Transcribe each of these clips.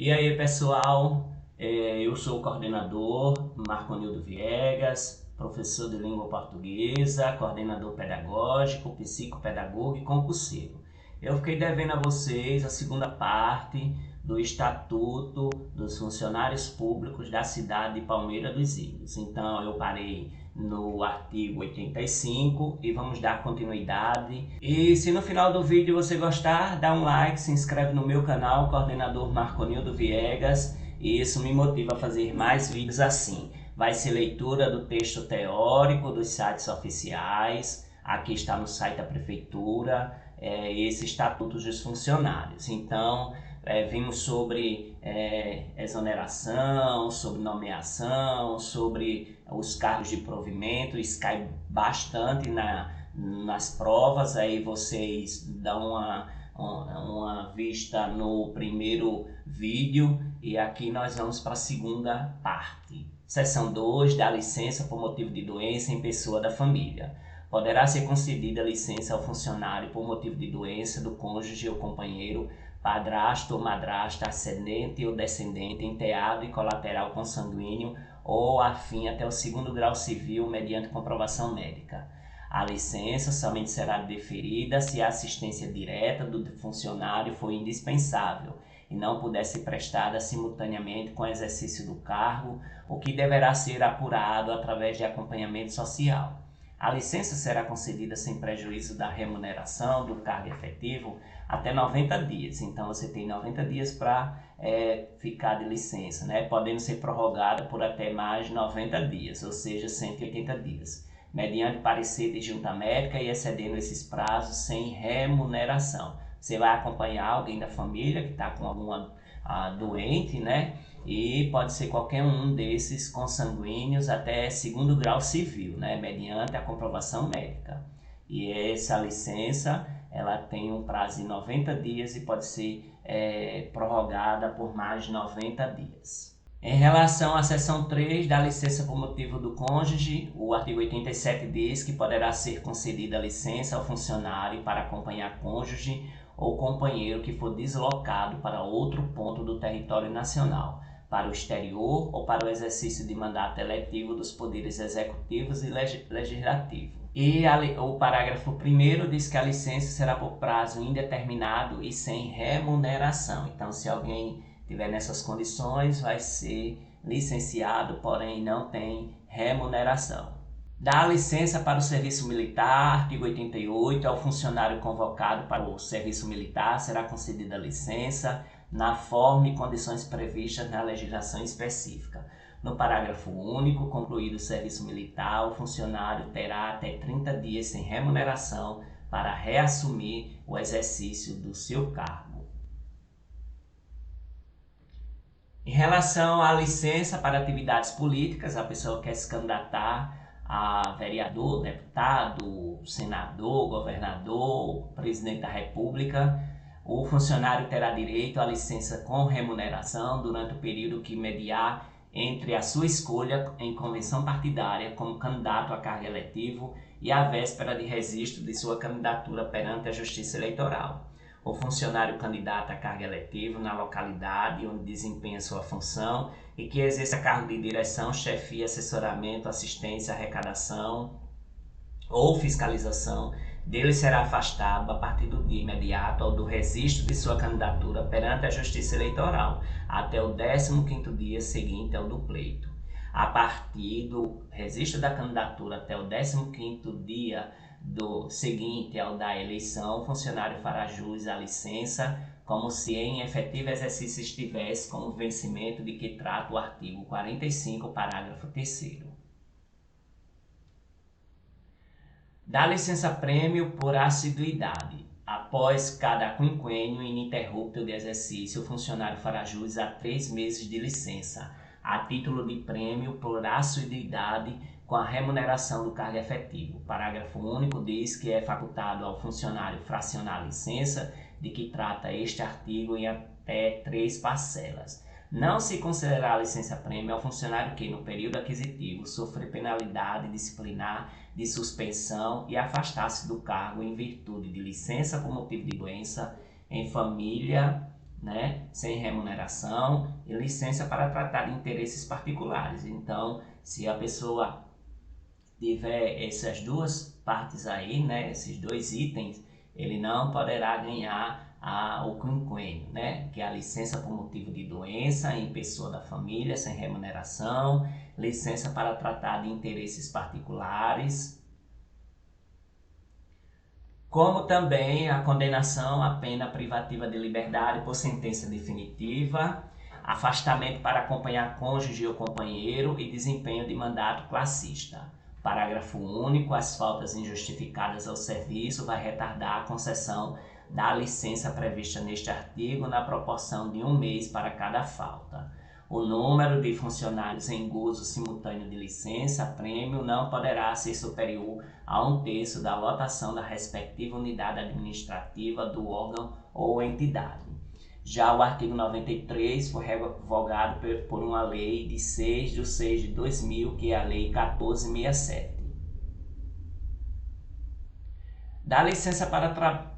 E aí, pessoal, eu sou o coordenador Marconildo Viegas, professor de língua portuguesa, coordenador pedagógico, psicopedagogo e concurseiro. Eu fiquei devendo a vocês a segunda parte do Estatuto dos Funcionários Públicos da cidade de Palmeira dos Índios. Então, eu parei no artigo 85 e vamos dar continuidade. E se no final do vídeo você gostar, dá um like, se inscreve no meu canal, coordenador Marconildo Viegas, e isso me motiva a fazer mais vídeos assim. Vai ser leitura do texto teórico dos sites oficiais, aqui está no site da prefeitura, esse Estatuto dos Funcionários. Então, vimos sobre exoneração, sobre nomeação, sobre os cargos de provimento. Isso cai bastante nas provas, aí vocês dão uma vista no primeiro vídeo e aqui nós vamos para a segunda parte. Seção 2, dá licença por motivo de doença em pessoa da família. Poderá ser concedida licença ao funcionário por motivo de doença do cônjuge ou companheiro, padrasto ou madrasta, ascendente ou descendente, enteado e colateral consanguíneo ou afim até o segundo grau civil mediante comprovação médica. A licença somente será deferida se a assistência direta do funcionário for indispensável e não puder ser prestada simultaneamente com o exercício do cargo, o que deverá ser apurado através de acompanhamento social. A licença será concedida sem prejuízo da remuneração do cargo efetivo até 90 dias. Então você tem 90 dias para ficar de licença, né? Podendo ser prorrogada por até mais de 90 dias, ou seja, 180 dias, mediante parecer de junta médica e excedendo esses prazos sem remuneração. Você vai acompanhar alguém da família que está com alguma doente, né? E pode ser qualquer um desses consanguíneos até segundo grau civil, né? Mediante a comprovação médica. E essa licença, ela tem um prazo de 90 dias e pode ser prorrogada por mais de 90 dias. Em relação à seção 3 da licença por motivo do cônjuge, o artigo 87 diz que poderá ser concedida a licença ao funcionário para acompanhar cônjuge ou companheiro que for deslocado para outro ponto do território nacional, para o exterior ou para o exercício de mandato eletivo dos poderes executivos e legislativo. E o parágrafo 1º diz que a licença será por prazo indeterminado e sem remuneração. Então, se alguém tiver nessas condições, vai ser licenciado, porém não tem remuneração. Dá licença para o serviço militar, artigo 88, ao funcionário convocado para o serviço militar será concedida licença na forma e condições previstas na legislação específica. No parágrafo único, concluído o serviço militar, o funcionário terá até 30 dias sem remuneração para reassumir o exercício do seu cargo. Em relação à licença para atividades políticas, a pessoa quer se candidatar a vereador, deputado, senador, governador, presidente da República, o funcionário terá direito à licença com remuneração durante o período que mediar entre a sua escolha em convenção partidária como candidato a cargo eletivo e a véspera de registro de sua candidatura perante a Justiça Eleitoral. O funcionário candidato a cargo eletivo na localidade onde desempenha sua função e que exerça cargo de direção, chefia, assessoramento, assistência, arrecadação ou fiscalização, dele será afastado a partir do dia imediato ou do registro de sua candidatura perante a Justiça Eleitoral, até o 15º dia seguinte ao do pleito. A partir do registro da candidatura até o 15º dia seguinte ao da eleição, o funcionário fará jus à licença como se em efetivo exercício estivesse com o vencimento de que trata o artigo 45, parágrafo 3º. Dá licença-prêmio por assiduidade. Após cada quinquênio ininterrupto de exercício, o funcionário fará jus a 3 meses de licença, a título de prêmio por assiduidade com a remuneração do cargo efetivo. O parágrafo único diz que é facultado ao funcionário fracionar a licença de que trata este artigo em até 3 parcelas. Não se considerará licença-prêmio ao funcionário que, no período aquisitivo, sofrer penalidade disciplinar de suspensão e afastar-se do cargo em virtude de licença por motivo de doença em família né, sem remuneração, e licença para tratar de interesses particulares. Então, se a pessoa tiver essas duas partes aí, né, esses dois itens, ele não poderá ganhar o quinquênio, né, que é a licença por motivo de doença em pessoa da família sem remuneração, licença para tratar de interesses particulares, como também a condenação à pena privativa de liberdade por sentença definitiva, afastamento para acompanhar cônjuge ou companheiro e desempenho de mandato classista. Parágrafo único. As faltas injustificadas ao serviço vai retardar a concessão da licença prevista neste artigo na proporção de 1 mês para cada falta. O número de funcionários em gozo simultâneo de licença-prêmio não poderá ser superior a 1/3 da lotação da respectiva unidade administrativa do órgão ou entidade. Já o artigo 93 foi revogado por uma lei de 6/6/2000, que é a Lei 1467. Dá licença para tratar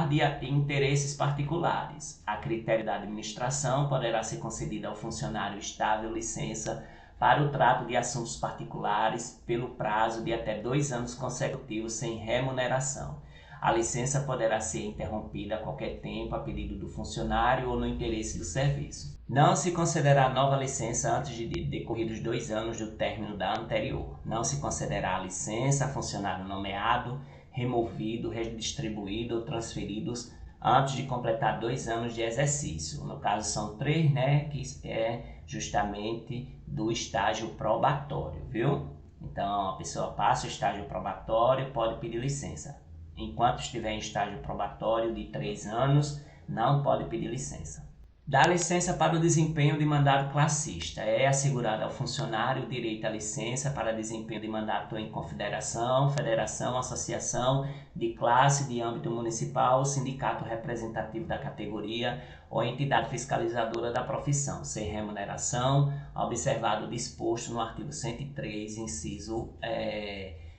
de interesses particulares. A critério da administração, poderá ser concedida ao funcionário estável licença para o trato de assuntos particulares pelo prazo de até 2 anos consecutivos sem remuneração. A licença poderá ser interrompida a qualquer tempo a pedido do funcionário ou no interesse do serviço. Não se concederá nova licença antes de decorridos 2 anos do término da anterior. Não se concederá a licença a funcionário nomeado, removido, redistribuído ou transferidos antes de completar 2 anos de exercício. No caso são 3, né, que é justamente do estágio probatório, viu? Então a pessoa passa o estágio probatório, pode pedir licença. Enquanto estiver em estágio probatório de 3 anos, não pode pedir licença. Dá licença para o desempenho de mandato classista. É assegurado ao funcionário o direito à licença para desempenho de mandato em confederação, federação, associação de classe de âmbito municipal, sindicato representativo da categoria ou entidade fiscalizadora da profissão, sem remuneração, observado o disposto no artigo 103, inciso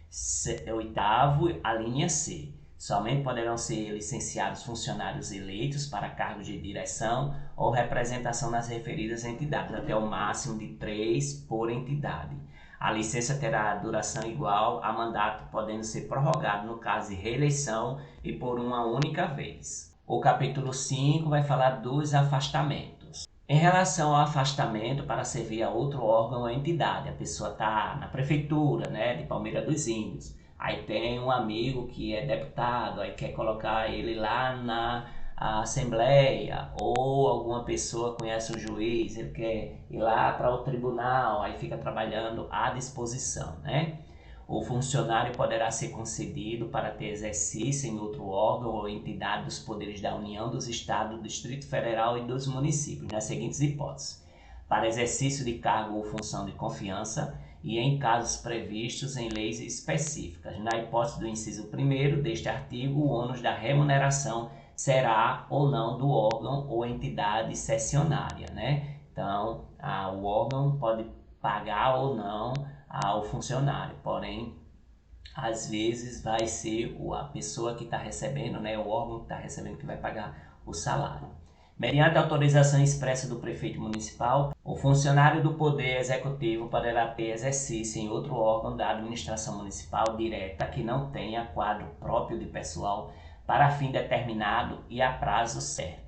8º, a linha C. Somente poderão ser licenciados funcionários eleitos para cargos de direção ou representação nas referidas entidades, até o máximo de 3 por entidade. A licença terá duração igual a mandato, podendo ser prorrogado no caso de reeleição e por uma única vez. O capítulo 5 vai falar dos afastamentos. Em relação ao afastamento para servir a outro órgão ou entidade, a pessoa está na prefeitura, né, de Palmeira dos Índios. Aí tem um amigo que é deputado, aí quer colocar ele lá na assembleia, ou alguma pessoa conhece um juiz, ele quer ir lá para o tribunal, aí fica trabalhando à disposição, né? O funcionário poderá ser concedido para ter exercício em outro órgão ou entidade dos poderes da União, dos Estados, do Distrito Federal e dos municípios, nas seguintes hipóteses: para exercício de cargo ou função de confiança, e em casos previstos em leis específicas. Na hipótese do inciso 1º deste artigo, o ônus da remuneração será ou não do órgão ou entidade cessionária, né? Então, o órgão pode pagar ou não ao funcionário, porém, às vezes vai ser a pessoa que está recebendo, né, o órgão que está recebendo, que vai pagar o salário. Mediante autorização expressa do prefeito municipal, o funcionário do Poder Executivo poderá ter exercício em outro órgão da administração municipal direta que não tenha quadro próprio de pessoal para fim determinado e a prazo certo.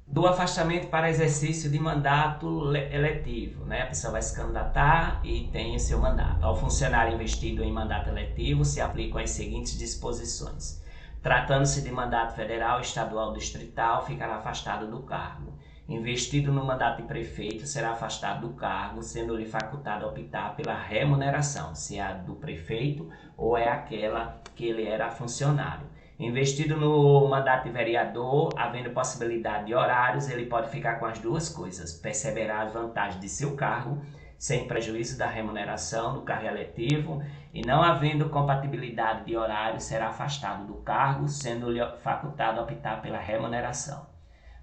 Do afastamento para exercício de mandato eletivo, né? A pessoa vai se candidatar e tem o seu mandato. Ao funcionário investido em mandato eletivo se aplicam as seguintes disposições. Tratando-se de mandato federal, estadual ou distrital, ficará afastado do cargo. Investido no mandato de prefeito, será afastado do cargo, sendo-lhe facultado optar pela remuneração, se é a do prefeito ou é aquela que ele era funcionário. Investido no mandato de vereador, havendo possibilidade de horários, ele pode ficar com as duas coisas: perceberá as vantagens de seu cargo, sem prejuízo da remuneração do cargo eletivo, e não havendo compatibilidade de horário, será afastado do cargo, sendo-lhe facultado optar pela remuneração.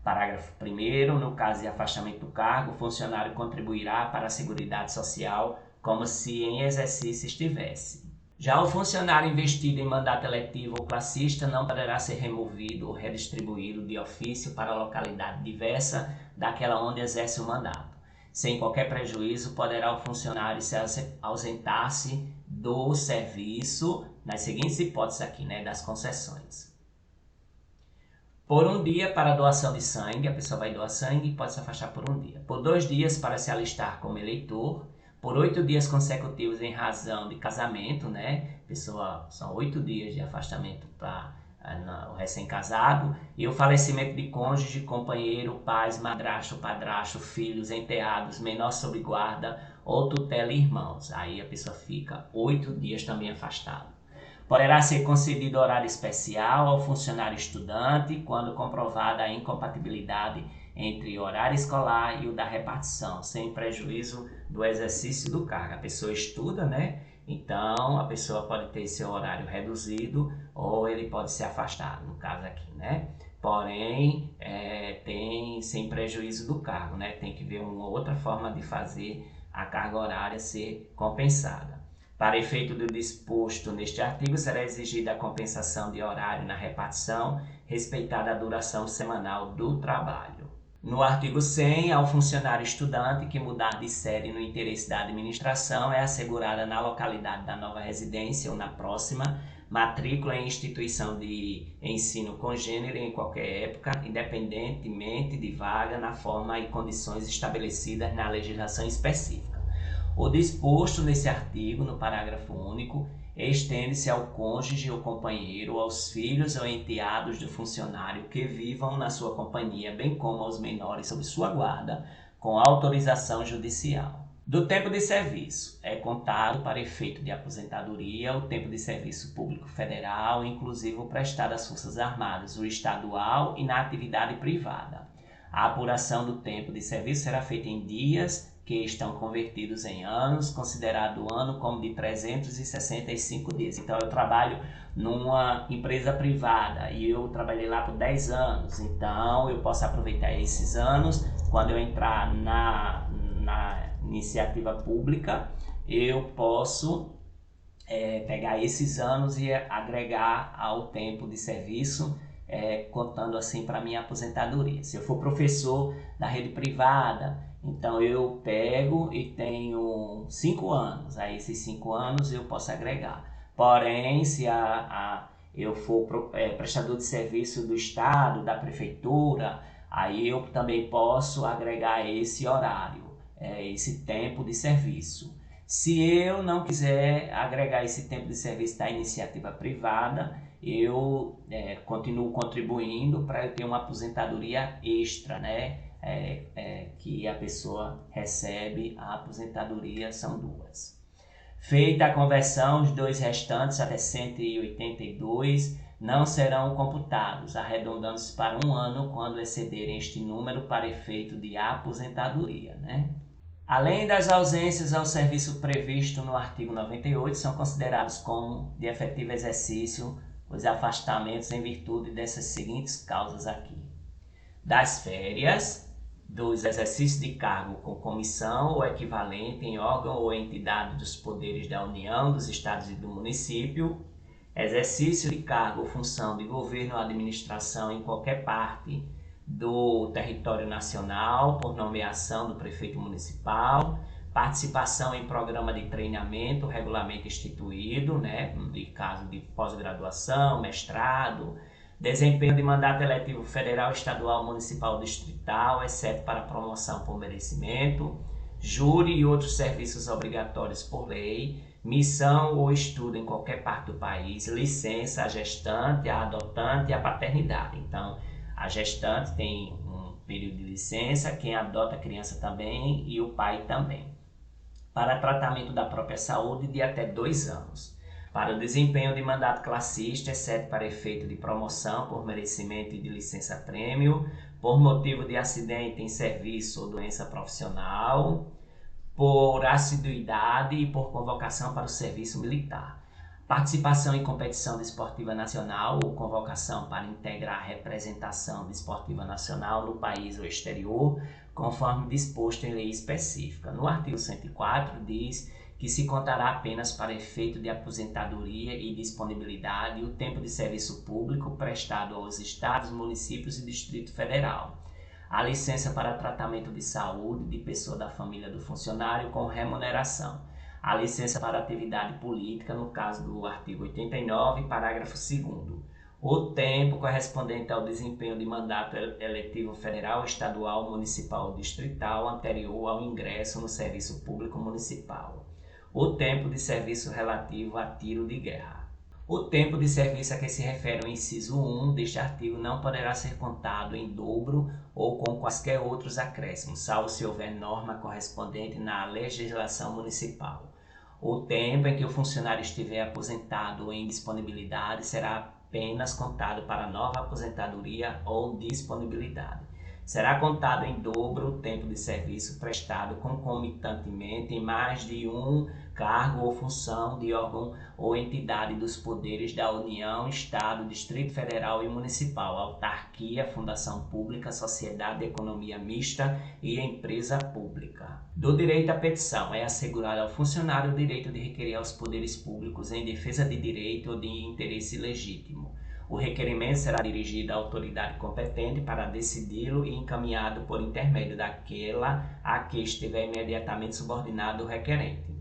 Parágrafo 1º. No caso de afastamento do cargo, o funcionário contribuirá para a Seguridade Social como se em exercício estivesse. Já o funcionário investido em mandato eletivo ou classista não poderá ser removido ou redistribuído de ofício para localidade diversa daquela onde exerce o mandato. Sem qualquer prejuízo, poderá o funcionário se ausentar-se do serviço, nas seguintes hipóteses aqui, né, das concessões. Por um dia para doação de sangue, a pessoa vai doar sangue e pode se afastar por um dia. Por 2 dias para se alistar como eleitor. Por 8 dias consecutivos em razão de casamento, né? São 8 dias de afastamento para o recém-casado. E o falecimento de cônjuge, companheiro, pais, madrasto, padrasto, filhos, enteados, menor sob guarda ou tutela e irmãos. Aí a pessoa fica 8 dias também afastada. Poderá ser concedido horário especial ao funcionário estudante quando comprovada a incompatibilidade entre o horário escolar e o da repartição, sem prejuízo do exercício do cargo. A pessoa estuda, né? Então a pessoa pode ter seu horário reduzido ou ele pode ser afastado, no caso aqui, né? Porém, tem sem prejuízo do cargo, né? Tem que ver uma outra forma de fazer a carga horária ser compensada. Para efeito do disposto neste artigo, será exigida a compensação de horário na repartição, respeitada a duração semanal do trabalho. No artigo 100, ao funcionário estudante que mudar de sede no interesse da administração é assegurada na localidade da nova residência ou na próxima, matrícula em instituição de ensino congênere em qualquer época, independentemente de vaga, na forma e condições estabelecidas na legislação específica. O disposto nesse artigo, no parágrafo único, estende-se ao cônjuge ou companheiro, aos filhos ou enteados do funcionário que vivam na sua companhia, bem como aos menores sob sua guarda, com autorização judicial. Do tempo de serviço, é contado para efeito de aposentadoria o tempo de serviço público federal, inclusive o prestado às Forças Armadas, o estadual e na atividade privada. A apuração do tempo de serviço será feita em dias que estão convertidos em anos, considerado o ano como de 365 dias. Então, eu trabalho numa empresa privada e eu trabalhei lá por 10 anos, então eu posso aproveitar esses anos. Quando eu entrar na iniciativa pública, eu posso pegar esses anos e agregar ao tempo de serviço, contando assim para minha aposentadoria. Se eu for professor da rede privada, então eu pego e tenho 5 anos, aí esses 5 anos eu posso agregar. Porém, se eu for prestador de serviço do Estado, da Prefeitura, aí eu também posso agregar esse horário, esse tempo de serviço. Se eu não quiser agregar esse tempo de serviço da iniciativa privada, eu continuo contribuindo para eu ter uma aposentadoria extra, né? Que a pessoa recebe, a aposentadoria são 2. Feita a conversão, os 2 restantes, até 182, não serão computados, arredondando-se para 1 ano quando excederem este número para efeito de aposentadoria, né? Além das ausências ao serviço previsto no artigo 98, são considerados como de efetivo exercício os afastamentos em virtude dessas seguintes causas aqui: das férias, dos exercícios de cargo com comissão ou equivalente em órgão ou entidade dos poderes da União, dos Estados e do município, exercício de cargo ou função de governo ou administração em qualquer parte do território nacional por nomeação do prefeito municipal, participação em programa de treinamento regularmente instituído, né, de caso de pós-graduação, mestrado, desempenho de mandato eletivo federal, estadual, municipal, distrital, exceto para promoção por merecimento, júri e outros serviços obrigatórios por lei, missão ou estudo em qualquer parte do país, licença à gestante, à adotante e à paternidade. Então, a gestante tem um período de licença, quem adota a criança também e o pai também. Para tratamento da própria saúde de até 2 anos. Para o desempenho de mandato classista, exceto para efeito de promoção por merecimento e de licença-prêmio, por motivo de acidente em serviço ou doença profissional, por assiduidade e por convocação para o serviço militar. Participação em competição desportiva nacional ou convocação para integrar a representação desportiva nacional no país ou exterior, conforme disposto em lei específica. No artigo 104 diz que se contará apenas para efeito de aposentadoria e disponibilidade o tempo de serviço público prestado aos Estados, municípios e Distrito Federal. A licença para tratamento de saúde de pessoa da família do funcionário com remuneração. A licença para atividade política, no caso do artigo 89, parágrafo 2º. O tempo correspondente ao desempenho de mandato eletivo federal, estadual, municipal ou distrital anterior ao ingresso no serviço público municipal. O tempo de serviço relativo a tiro de guerra. O tempo de serviço a que se refere o inciso 1 deste artigo não poderá ser contado em dobro ou com quaisquer outros acréscimos, salvo se houver norma correspondente na legislação municipal. O tempo em que o funcionário estiver aposentado ou em disponibilidade será apenas contado para nova aposentadoria ou disponibilidade. Será contado em dobro o tempo de serviço prestado concomitantemente em mais de um cargo ou função de órgão ou entidade dos poderes da União, Estado, Distrito Federal e Municipal, autarquia, fundação pública, sociedade de economia mista e empresa pública. Do direito à petição é assegurado ao funcionário o direito de requerer aos poderes públicos em defesa de direito ou de interesse legítimo. O requerimento será dirigido à autoridade competente para decidi-lo e encaminhado por intermédio daquela a que estiver imediatamente subordinado o requerente.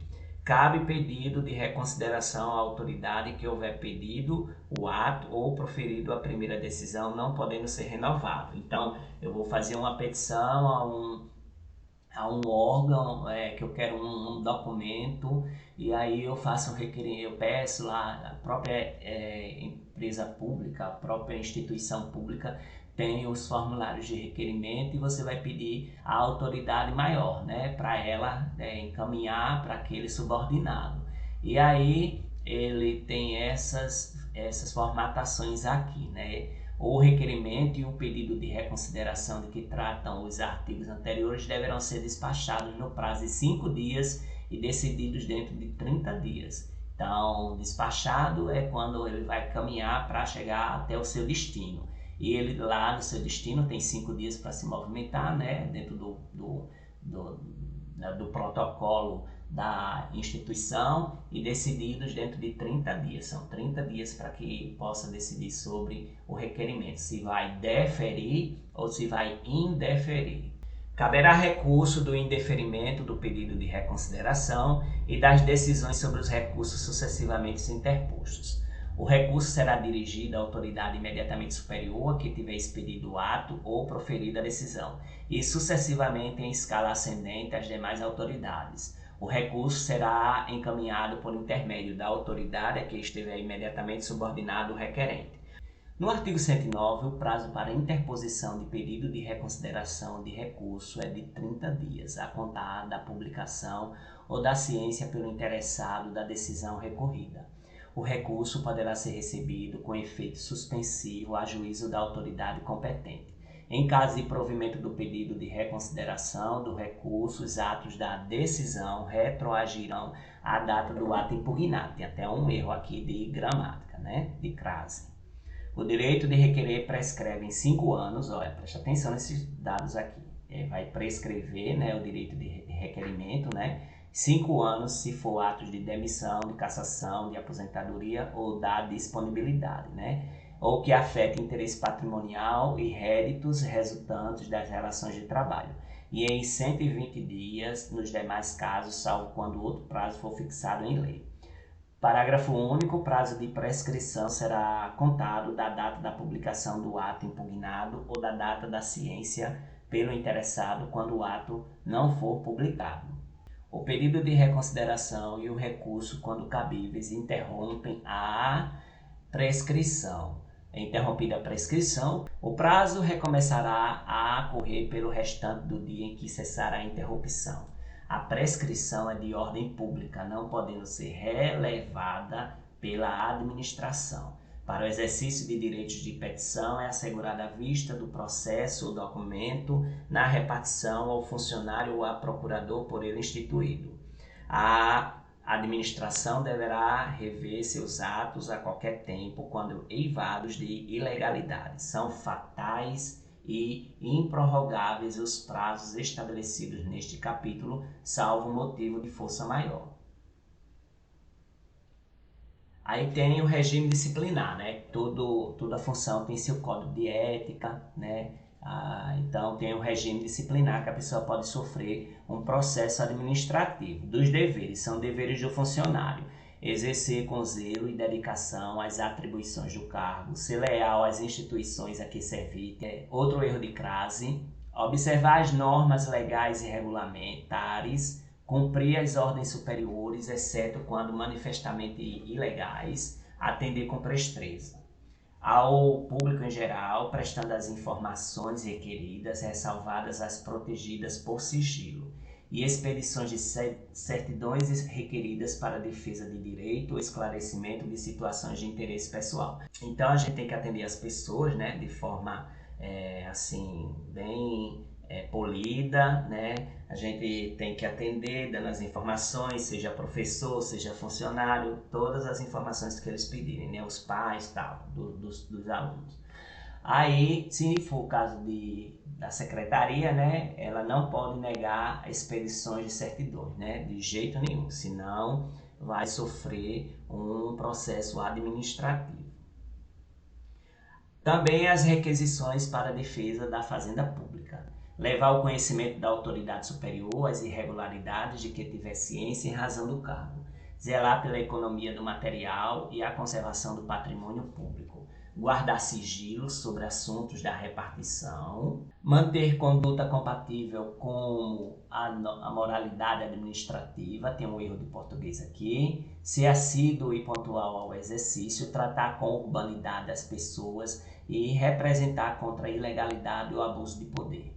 Cabe pedido de reconsideração à autoridade que houver pedido o ato ou proferido a primeira decisão, não podendo ser renovado. Então, eu vou fazer uma petição a um órgão que eu quero um documento, e aí eu faço um requerimento, eu peço lá, a própria empresa pública, a própria instituição pública tem os formulários de requerimento e você vai pedir à autoridade maior, né, para ela encaminhar para aquele subordinado. E aí ele tem essas formatações aqui, né? O requerimento e o pedido de reconsideração de que tratam os artigos anteriores deverão ser despachados no prazo de 5 dias e decididos dentro de 30 dias. Então, despachado é quando ele vai caminhar para chegar até o seu destino. E ele lá no seu destino tem 5 dias para se movimentar, né, dentro do protocolo da instituição e decididos dentro de 30 dias. São 30 dias para que possa decidir sobre o requerimento, se vai deferir ou se vai indeferir. Caberá recurso do indeferimento do pedido de reconsideração e das decisões sobre os recursos sucessivamente interpostos. O recurso será dirigido à autoridade imediatamente superior a que tiver expedido o ato ou proferido a decisão, e sucessivamente em escala ascendente às demais autoridades. O recurso será encaminhado por intermédio da autoridade a que estiver imediatamente subordinado o requerente. No artigo 109, o prazo para interposição de pedido de reconsideração de recurso é de 30 dias, a contar da publicação ou da ciência pelo interessado da decisão recorrida. O recurso poderá ser recebido com efeito suspensivo a juízo da autoridade competente. Em caso de provimento do pedido de reconsideração do recurso, os atos da decisão retroagirão à data do ato impugnado. Tem até um erro aqui de gramática, né? De crase. O direito de requerer prescreve em 5 anos, olha, preste atenção nesses dados aqui. Vai prescrever, né, o direito de requerimento, né? 5 anos se for atos de demissão, de cassação, de aposentadoria ou da disponibilidade, né? Ou que afete interesse patrimonial e réditos resultantes das relações de trabalho. E em 120 dias nos demais casos, salvo quando outro prazo for fixado em lei. Parágrafo único, o prazo de prescrição será contado da data da publicação do ato impugnado ou da data da ciência pelo interessado quando o ato não for publicado. O pedido de reconsideração e o recurso, quando cabíveis, interrompem a prescrição. Interrompida a prescrição, o prazo recomeçará a correr pelo restante do dia em que cessar a interrupção. A prescrição é de ordem pública, não podendo ser relevada pela administração. Para o exercício de direitos de petição, é assegurada a vista do processo ou documento na repartição ao funcionário ou a procurador por ele instituído. A administração deverá rever seus atos a qualquer tempo quando eivados de ilegalidade. São fatais e improrrogáveis os prazos estabelecidos neste capítulo, salvo motivo de força maior. Aí tem o regime disciplinar, né? Toda função tem seu código de ética, né? Então tem o regime disciplinar que a pessoa pode sofrer um processo administrativo. Dos deveres, são deveres do funcionário: exercer com zelo e dedicação as atribuições do cargo, ser leal às instituições a que servir. Outro erro de crase: observar as normas legais e regulamentares, cumprir as ordens superiores, exceto quando manifestamente ilegais, atender com presteza ao público em geral, prestando as informações requeridas, ressalvadas as protegidas por sigilo, e expedições de certidões requeridas para a defesa de direito ou esclarecimento de situações de interesse pessoal. Então a gente tem que atender as pessoas, né, de forma assim, bem polida, né? A gente tem que atender, dando as informações, seja professor, seja funcionário, todas as informações que eles pedirem, né? Os pais, tal, dos alunos. Aí, se for o caso da secretaria, né? Ela não pode negar expedições de certidões, né? De jeito nenhum, senão vai sofrer um processo administrativo. Também as requisições para a defesa da fazenda pública. Levar ao conhecimento da autoridade superior as irregularidades de que tiver ciência em razão do cargo. Zelar pela economia do material e a conservação do patrimônio público. Guardar sigilo sobre assuntos da repartição. Manter conduta compatível com a moralidade administrativa. Tem um erro de português aqui. Ser assíduo e pontual ao exercício. Tratar com urbanidade as pessoas e representar contra a ilegalidade ou abuso de poder.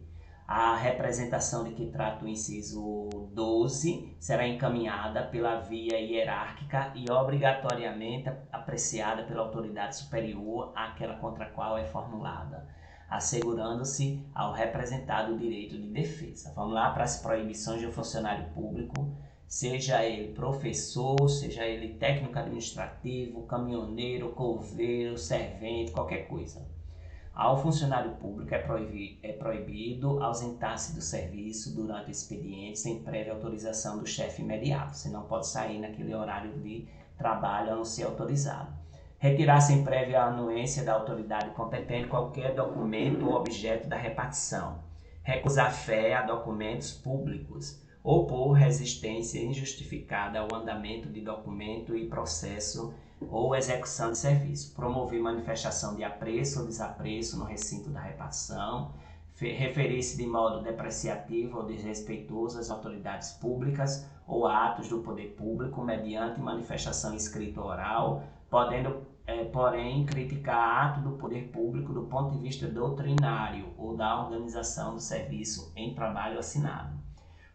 A representação de que trata o inciso 12 será encaminhada pela via hierárquica e obrigatoriamente apreciada pela autoridade superior àquela contra a qual é formulada, assegurando-se ao representado o direito de defesa. Vamos lá para as proibições do funcionário público, seja ele professor, seja ele técnico administrativo, caminhoneiro, coveiro, servente, qualquer coisa. Ao funcionário público é proibido ausentar-se do serviço durante o expediente sem prévia autorização do chefe imediato. Você não pode sair naquele horário de trabalho a não ser autorizado. Retirar sem prévia anuência da autoridade competente qualquer documento ou objeto da repartição. Recusar fé a documentos públicos. Opor resistência injustificada ao andamento de documento e processo ou execução de serviço. Promover manifestação de apreço ou desapreço no recinto da repartição. Referir-se de modo depreciativo ou desrespeitoso às autoridades públicas ou a atos do poder público mediante manifestação escrita ou oral, podendo, porém, criticar ato do poder público do ponto de vista doutrinário ou da organização do serviço em trabalho assinado.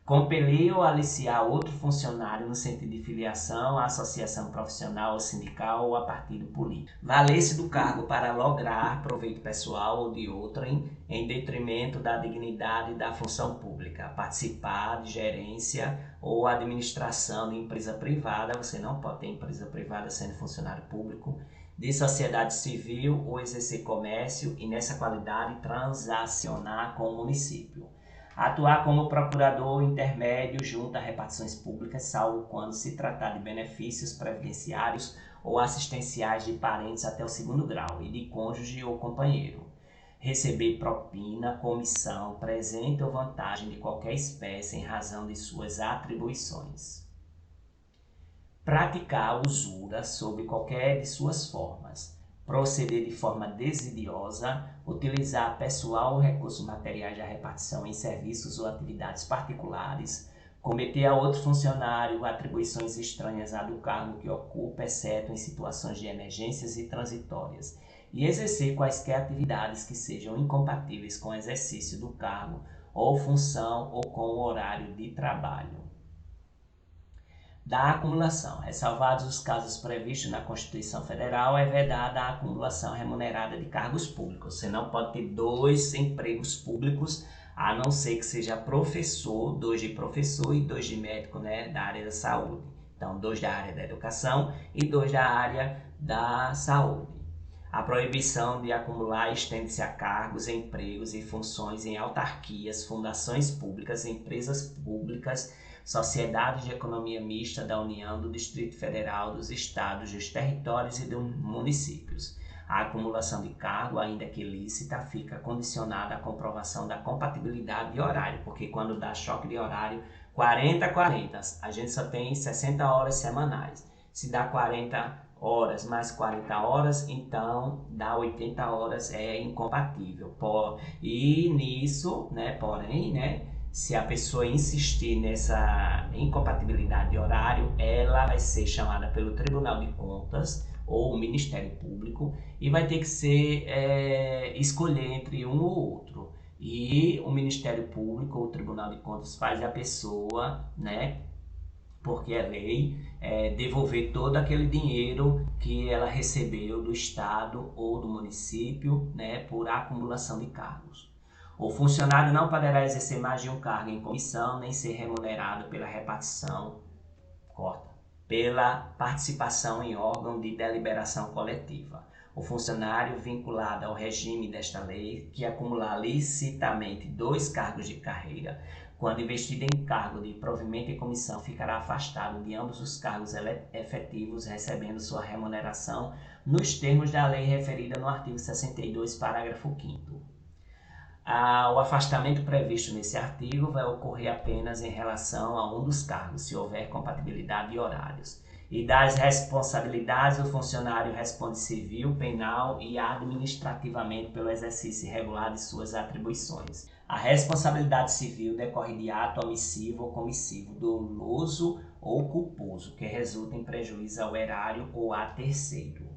Compelir ou aliciar outro funcionário no sentido de filiação à associação profissional ou sindical ou a partido político. Valer-se do cargo para lograr proveito pessoal ou de outrem em detrimento da dignidade e da função pública. Participar de gerência ou administração de empresa privada, você não pode ter empresa privada sendo funcionário público, de sociedade civil ou exercer comércio e nessa qualidade transacionar com o município. Atuar como procurador intermédio junto a repartições públicas, salvo quando se tratar de benefícios previdenciários ou assistenciais de parentes até o 2º grau e de cônjuge ou companheiro. Receber propina, comissão, presente ou vantagem de qualquer espécie em razão de suas atribuições. Praticar usura sob qualquer de suas formas. Proceder de forma desidiosa, utilizar pessoal ou recursos materiais da repartição em serviços ou atividades particulares, cometer a outro funcionário atribuições estranhas à do cargo que ocupa, exceto em situações de emergências e transitórias, e exercer quaisquer atividades que sejam incompatíveis com o exercício do cargo ou função ou com o horário de trabalho. Da acumulação. Ressalvados os casos previstos na Constituição Federal, é vedada a acumulação remunerada de cargos públicos. Você não pode ter 2 empregos públicos, a não ser que seja professor, 2 de professor e 2 de médico, né, da área da saúde. Então, 2 da área da educação e 2 da área da saúde. A proibição de acumular estende-se a cargos, empregos e funções em autarquias, fundações públicas, empresas públicas, sociedades de economia mista da União, do Distrito Federal, dos estados, dos territórios e dos municípios. A acumulação de cargo, ainda que ilícita, fica condicionada à comprovação da compatibilidade de horário, porque quando dá choque de horário, 40, a gente só tem 60 horas semanais. Se dá 40 horas mais 40 horas, então dá 80 horas, é incompatível. E nisso, porém, se a pessoa insistir nessa incompatibilidade de horário, ela vai ser chamada pelo Tribunal de Contas ou o Ministério Público e vai ter que escolher entre um ou outro. E o Ministério Público ou o Tribunal de Contas faz a pessoa, porque é lei, devolver todo aquele dinheiro que ela recebeu do Estado ou do município, por acumulação de cargos. O funcionário não poderá exercer mais de um cargo em comissão, nem ser remunerado pela repartição, pela participação em órgão de deliberação coletiva. O funcionário vinculado ao regime desta lei, que acumular licitamente 2 cargos de carreira, quando investido em cargo de provimento e comissão, ficará afastado de ambos os cargos efetivos, recebendo sua remuneração nos termos da lei referida no artigo 62, parágrafo 5º. O afastamento previsto nesse artigo vai ocorrer apenas em relação a um dos cargos, se houver compatibilidade de horários. E das responsabilidades, o funcionário responde civil, penal e administrativamente pelo exercício irregular de suas atribuições. A responsabilidade civil decorre de ato omissivo ou comissivo, doloso ou culposo, que resulta em prejuízo ao erário ou a terceiro.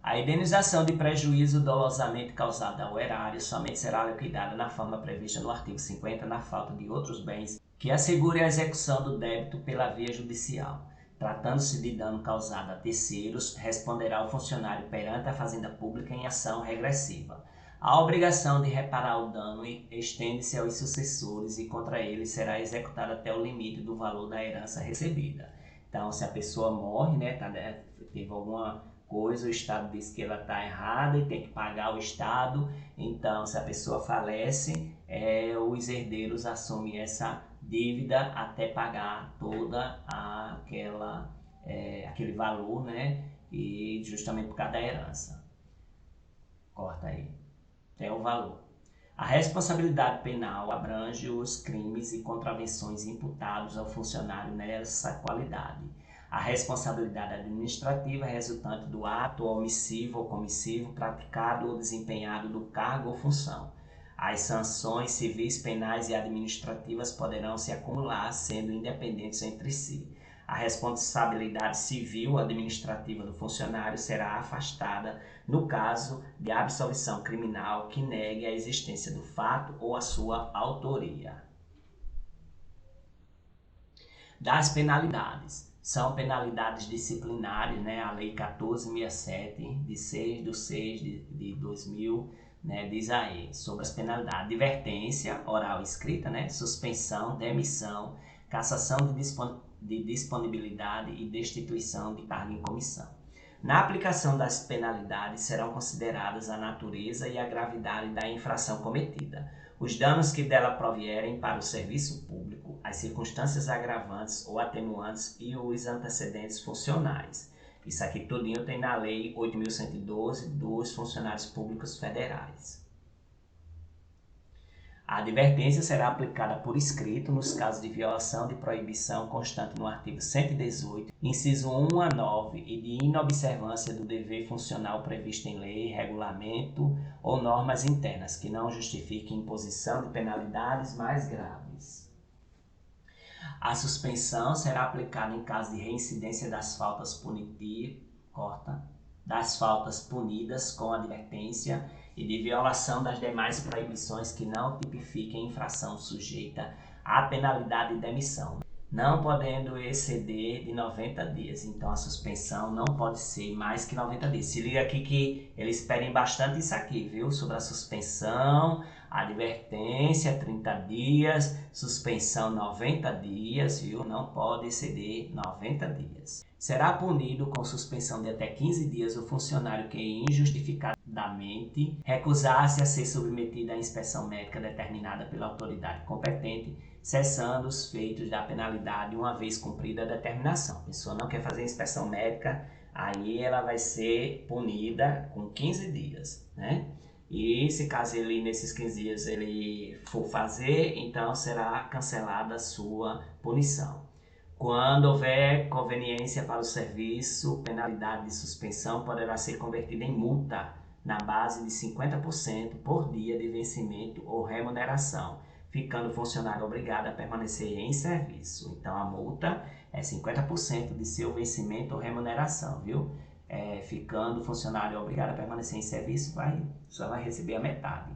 A indenização de prejuízo dolosamente causado ao erário somente será liquidada na forma prevista no artigo 50, na falta de outros bens que assegure a execução do débito pela via judicial. Tratando-se de dano causado a terceiros, responderá o funcionário perante a Fazenda Pública em ação regressiva. A obrigação de reparar o dano estende-se aos sucessores e contra eles será executada até o limite do valor da herança recebida. Então, se a pessoa morre, teve alguma coisa, o Estado diz que ela está errada e tem que pagar o Estado. Então, se a pessoa falece, os herdeiros assumem essa dívida até pagar toda aquele valor, e justamente por causa da herança. Corta aí. Até o valor. A responsabilidade penal abrange os crimes e contravenções imputados ao funcionário nessa qualidade. A responsabilidade administrativa é resultante do ato omissivo ou comissivo praticado ou desempenhado do cargo ou função. As sanções civis, penais e administrativas poderão se acumular, sendo independentes entre si. A responsabilidade civil ou administrativa do funcionário será afastada no caso de absolvição criminal que negue a existência do fato ou a sua autoria. Das penalidades. São penalidades disciplinares, a Lei 1467, de 6/6 de 2000, diz aí, sobre as penalidades: advertência oral e escrita, suspensão, demissão, cassação de disponibilidade e destituição de cargo em comissão. Na aplicação das penalidades serão consideradas a natureza e a gravidade da infração cometida, os danos que dela provierem para o serviço público, as circunstâncias agravantes ou atenuantes e os antecedentes funcionais. Isso aqui tudinho tem na Lei 8.112 dos funcionários públicos federais. A advertência será aplicada por escrito nos casos de violação de proibição constante no artigo 118, inciso 1 a 9, e de inobservância do dever funcional previsto em lei, regulamento ou normas internas, que não justifiquem imposição de penalidades mais graves. A suspensão será aplicada em caso de reincidência das faltas punidas com advertência e de violação das demais proibições que não tipifiquem infração sujeita à penalidade de demissão, não podendo exceder de 90 dias. Então, a suspensão não pode ser mais que 90 dias. Se liga aqui que eles pedem bastante isso aqui, viu? Sobre a suspensão, advertência 30 dias, suspensão 90 dias, viu? Não pode exceder 90 dias. Será punido com suspensão de até 15 dias o funcionário que injustificadamente recusar-se a ser submetido à inspeção médica determinada pela autoridade competente, cessando os feitos da penalidade uma vez cumprida a determinação. A pessoa não quer fazer inspeção médica, aí ela vai ser punida com 15 dias, né? E se caso ele, nesses 15 dias, ele for fazer, então será cancelada a sua punição. Quando houver conveniência para o serviço, penalidade de suspensão poderá ser convertida em multa na base de 50% por dia de vencimento ou remuneração, ficando o funcionário obrigado a permanecer em serviço. Então a multa é 50% de seu vencimento ou remuneração, viu? Ficando o funcionário obrigado a permanecer em serviço, só vai receber a metade.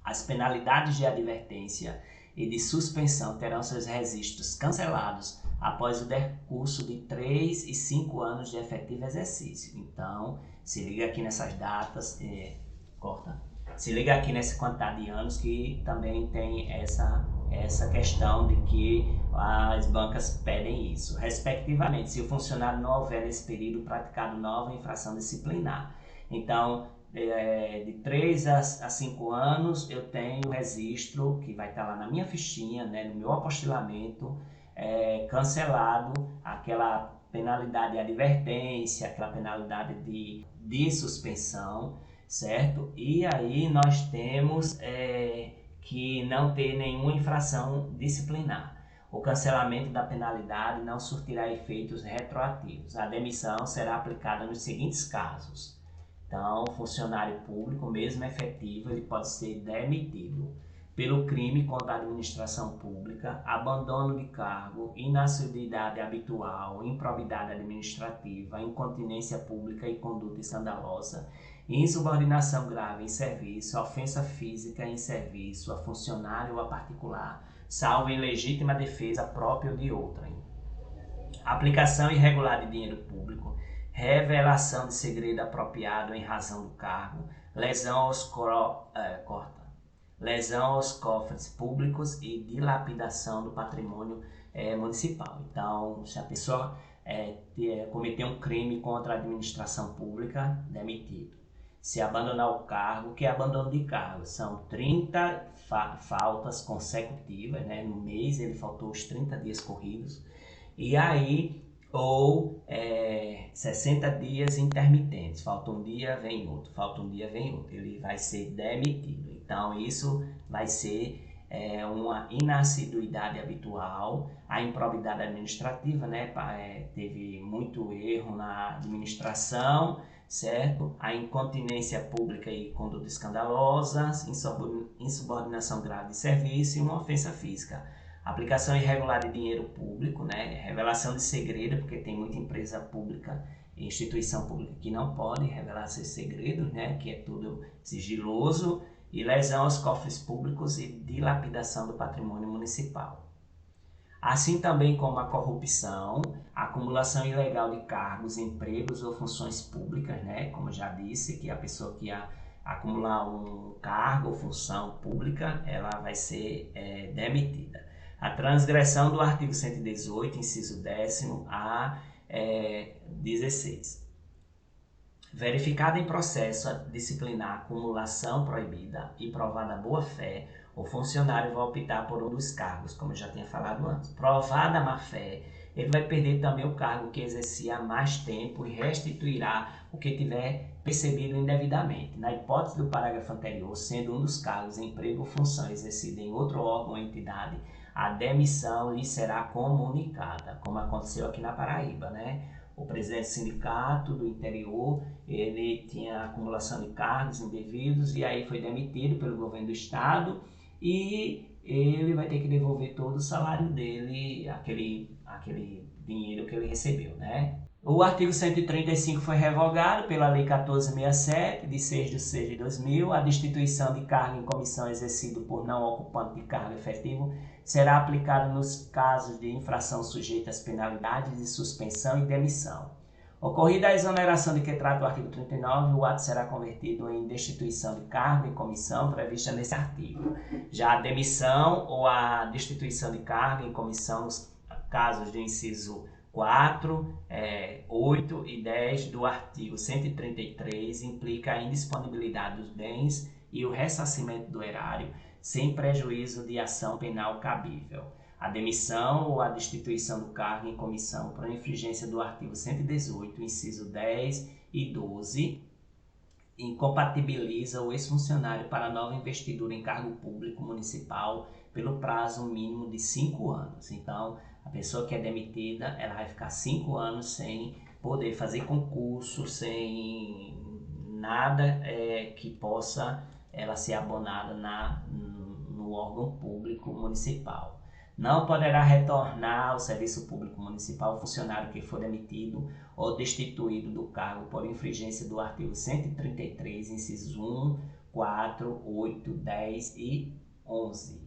As penalidades de advertência e de suspensão terão seus registros cancelados após o decurso de 3 e 5 anos de efetivo exercício. Então, se liga aqui nessas datas, se liga aqui nessa quantidade de anos que também tem essa questão de que as bancas pedem isso. Respectivamente, se o funcionário não houver nesse período praticado nova infração disciplinar. Então, de 3 a 5 anos eu tenho registro que vai estar lá na minha fichinha, né, no meu apostilamento, cancelado aquela penalidade de advertência, aquela penalidade de suspensão, certo? E aí nós temos que não ter nenhuma infração disciplinar. O cancelamento da penalidade não surtirá efeitos retroativos. A demissão será aplicada nos seguintes casos. Então, o funcionário público, mesmo efetivo, ele pode ser demitido pelo crime contra a administração pública, abandono de cargo, inassiduidade habitual, improbidade administrativa, incontinência pública e conduta escandalosa, insubordinação grave em serviço, ofensa física em serviço a funcionário ou a particular, salvo em legítima defesa própria ou de outrem. Aplicação irregular de dinheiro público, revelação de segredo apropriado em razão do cargo, lesão aos cofres públicos e dilapidação do patrimônio municipal. Então, se a pessoa cometer um crime contra a administração pública, demitido. Se abandonar o cargo, que é abandono de cargo, são 30 faltas consecutivas, né? No mês ele faltou os 30 dias corridos, e aí, ou 60 dias intermitentes, falta um dia, vem outro, falta um dia, vem outro, ele vai ser demitido. Então isso vai ser uma inassiduidade habitual, a improbidade administrativa, né? Teve muito erro na administração, certo? A incontinência pública e conduta escandalosa, insubordinação grave de serviço e uma ofensa física. Aplicação irregular de dinheiro público, né? Revelação de segredo, porque tem muita empresa pública e instituição pública que não pode revelar seus segredos, né? Que é tudo sigiloso, e lesão aos cofres públicos e dilapidação do patrimônio municipal. Assim também como a corrupção, a acumulação ilegal de cargos, empregos ou funções públicas, né? Como já disse, que a pessoa que acumular um cargo ou função pública, ela vai ser demitida. A transgressão do artigo 118, inciso 10º a 16. Verificada em processo disciplinar acumulação proibida e provada boa-fé, o funcionário vai optar por um dos cargos, como eu já tinha falado antes. Provada a má-fé, ele vai perder também o cargo que exercia há mais tempo e restituirá o que tiver percebido indevidamente. Na hipótese do parágrafo anterior, sendo um dos cargos emprego ou função exercida em outro órgão ou entidade, a demissão lhe será comunicada, como aconteceu aqui na Paraíba, né? O presidente do sindicato do interior, ele tinha acumulação de cargos indevidos e aí foi demitido pelo governo do estado e ele vai ter que devolver todo o salário dele, aquele dinheiro que ele recebeu, né? O artigo 135 foi revogado pela Lei 1467, de 6 de 6 de 2000. A destituição de cargo em comissão exercido por não ocupante de cargo efetivo será aplicada nos casos de infração sujeita às penalidades de suspensão e demissão. Ocorrida a exoneração de que trata o artigo 39, o ato será convertido em destituição de cargo em comissão prevista nesse artigo. Já a demissão ou a destituição de cargo em comissão nos casos de inciso 4, 8 e 10 do artigo 133 implica a indisponibilidade dos bens e o ressarcimento do erário, sem prejuízo de ação penal cabível. A demissão ou a destituição do cargo em comissão por infringência do artigo 118, inciso 10 e 12, incompatibiliza o ex-funcionário para nova investidura em cargo público municipal pelo prazo mínimo de 5 anos. Então, a pessoa que é demitida, ela vai ficar 5 anos sem poder fazer concurso, sem nada que possa ela ser abonada no órgão público municipal. Não poderá retornar ao serviço público municipal o funcionário que for demitido ou destituído do cargo por infringência do artigo 133, incisos 1, 4, 8, 10 e 11.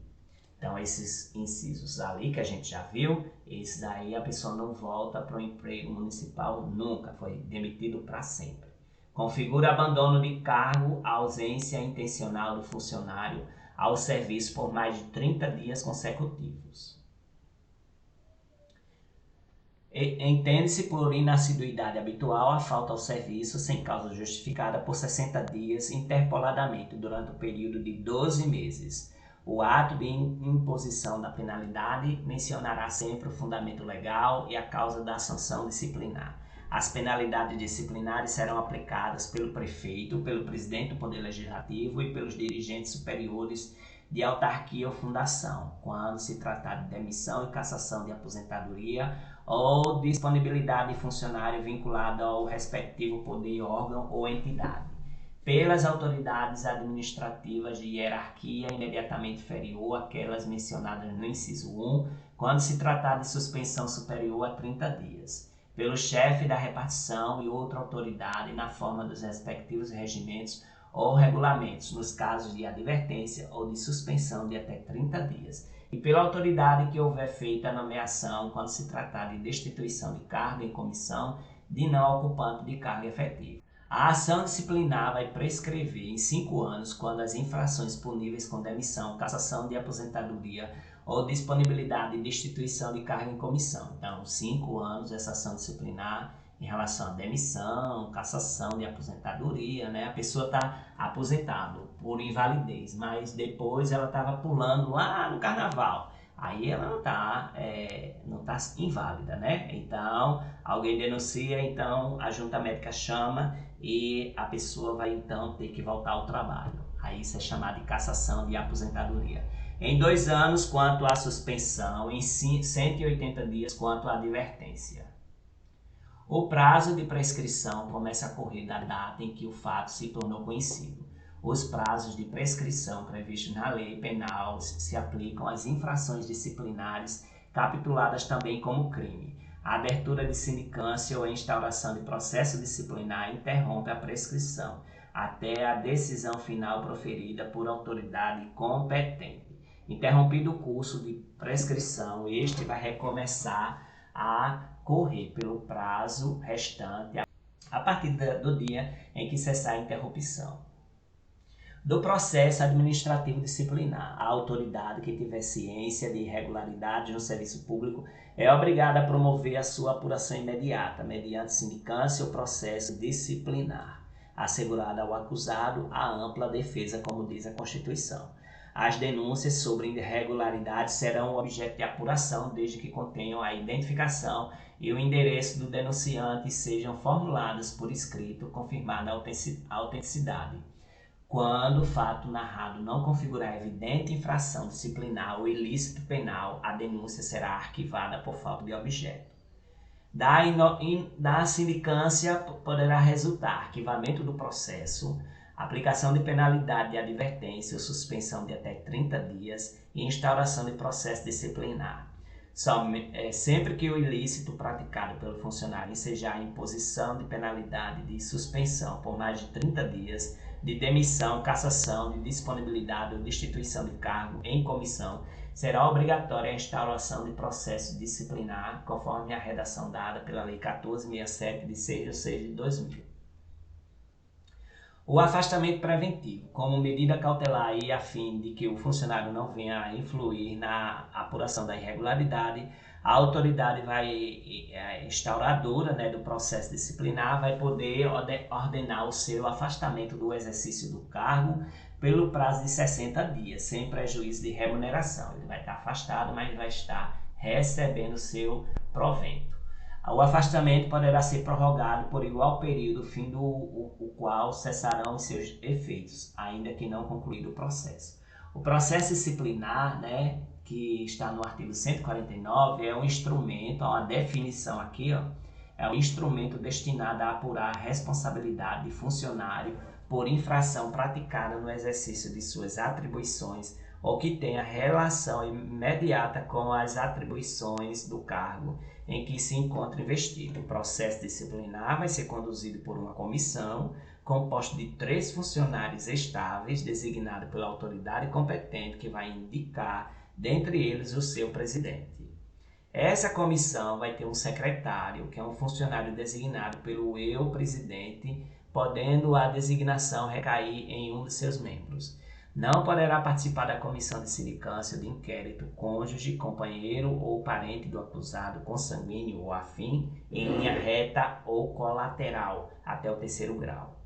Então, esses incisos ali que a gente já viu, esses aí a pessoa não volta para o emprego municipal nunca, foi demitido para sempre. Configura abandono de cargo, a ausência intencional do funcionário ao serviço por mais de 30 dias consecutivos. Entende-se por inassiduidade habitual a falta ao serviço sem causa justificada por 60 dias interpoladamente durante o período de 12 meses. O ato de imposição da penalidade mencionará sempre o fundamento legal e a causa da sanção disciplinar. As penalidades disciplinares serão aplicadas pelo prefeito, pelo presidente do Poder Legislativo e pelos dirigentes superiores de autarquia ou fundação, quando se tratar de demissão e cassação de aposentadoria ou disponibilidade de funcionário vinculado ao respectivo poder, órgão ou entidade. Pelas autoridades administrativas de hierarquia imediatamente inferior àquelas mencionadas no inciso 1, quando se tratar de suspensão superior a 30 dias. Pelo chefe da repartição e outra autoridade na forma dos respectivos regimentos ou regulamentos, nos casos de advertência ou de suspensão de até 30 dias. E pela autoridade que houver feito a nomeação quando se tratar de destituição de cargo em comissão de não ocupante de cargo efetivo. A ação disciplinar vai prescrever em 5 anos quando as infrações puníveis com demissão, cassação de aposentadoria ou disponibilidade de destituição de cargo em comissão. Então, 5 anos essa ação disciplinar em relação à demissão, cassação de aposentadoria, né? A pessoa está aposentada por invalidez, mas depois ela estava pulando lá no carnaval. Aí ela não tá inválida, né? Então, alguém denuncia, então a junta médica chama e a pessoa vai então ter que voltar ao trabalho. Aí isso é chamado de cassação de aposentadoria. Em 2 anos, quanto à suspensão, em 180 dias, quanto à advertência. O prazo de prescrição começa a correr da data em que o fato se tornou conhecido. Os prazos de prescrição previstos na lei penal se aplicam às infrações disciplinares capituladas também como crime. A abertura de sindicância ou a instauração de processo disciplinar interrompe a prescrição até a decisão final proferida por autoridade competente. Interrompido o curso de prescrição, este vai recomeçar a correr pelo prazo restante a partir do dia em que cessar a interrupção. Do processo administrativo disciplinar, a autoridade que tiver ciência de irregularidades no serviço público é obrigada a promover a sua apuração imediata, mediante sindicância ou processo disciplinar, assegurada ao acusado a ampla defesa, como diz a Constituição. As denúncias sobre irregularidades serão objeto de apuração desde que contenham a identificação e o endereço do denunciante e sejam formuladas por escrito, confirmada a autenticidade. Quando o fato narrado não configurar evidente infração disciplinar ou ilícito penal, a denúncia será arquivada por falta de objeto. Da sindicância poderá resultar arquivamento do processo, aplicação de penalidade de advertência ou suspensão de até 30 dias e instauração de processo disciplinar. Sempre que o ilícito praticado pelo funcionário ensejar a imposição de penalidade de suspensão por mais de 30 dias, de demissão, cassação, de disponibilidade ou destituição de cargo em comissão, será obrigatória a instauração de processo disciplinar, conforme a redação dada pela Lei 14.067, de 6 de 6 de 2000. O afastamento preventivo, como medida cautelar e a fim de que o funcionário não venha a influir na apuração da irregularidade, A autoridade instauradora, né, do processo disciplinar vai poder ordenar o seu afastamento do exercício do cargo pelo prazo de 60 dias, sem prejuízo de remuneração. Ele vai estar afastado, mas vai estar recebendo seu provento. O afastamento poderá ser prorrogado por igual período, fim do qual cessarão os seus efeitos, ainda que não concluído o processo. O processo disciplinar, né, que está no artigo 149, é um instrumento, uma definição aqui, é um instrumento destinado a apurar a responsabilidade de funcionário por infração praticada no exercício de suas atribuições ou que tenha relação imediata com as atribuições do cargo em que se encontra investido. O processo disciplinar vai ser conduzido por uma comissão composta de 3 funcionários estáveis, designados pela autoridade competente, que vai indicar, dentre eles, o seu presidente. Essa comissão vai ter um secretário, que é um funcionário designado pelo presidente, podendo a designação recair em um de seus membros. Não poderá participar da comissão de sindicância de inquérito cônjuge, companheiro ou parente do acusado consanguíneo ou afim, em linha reta ou colateral, até o 3º grau.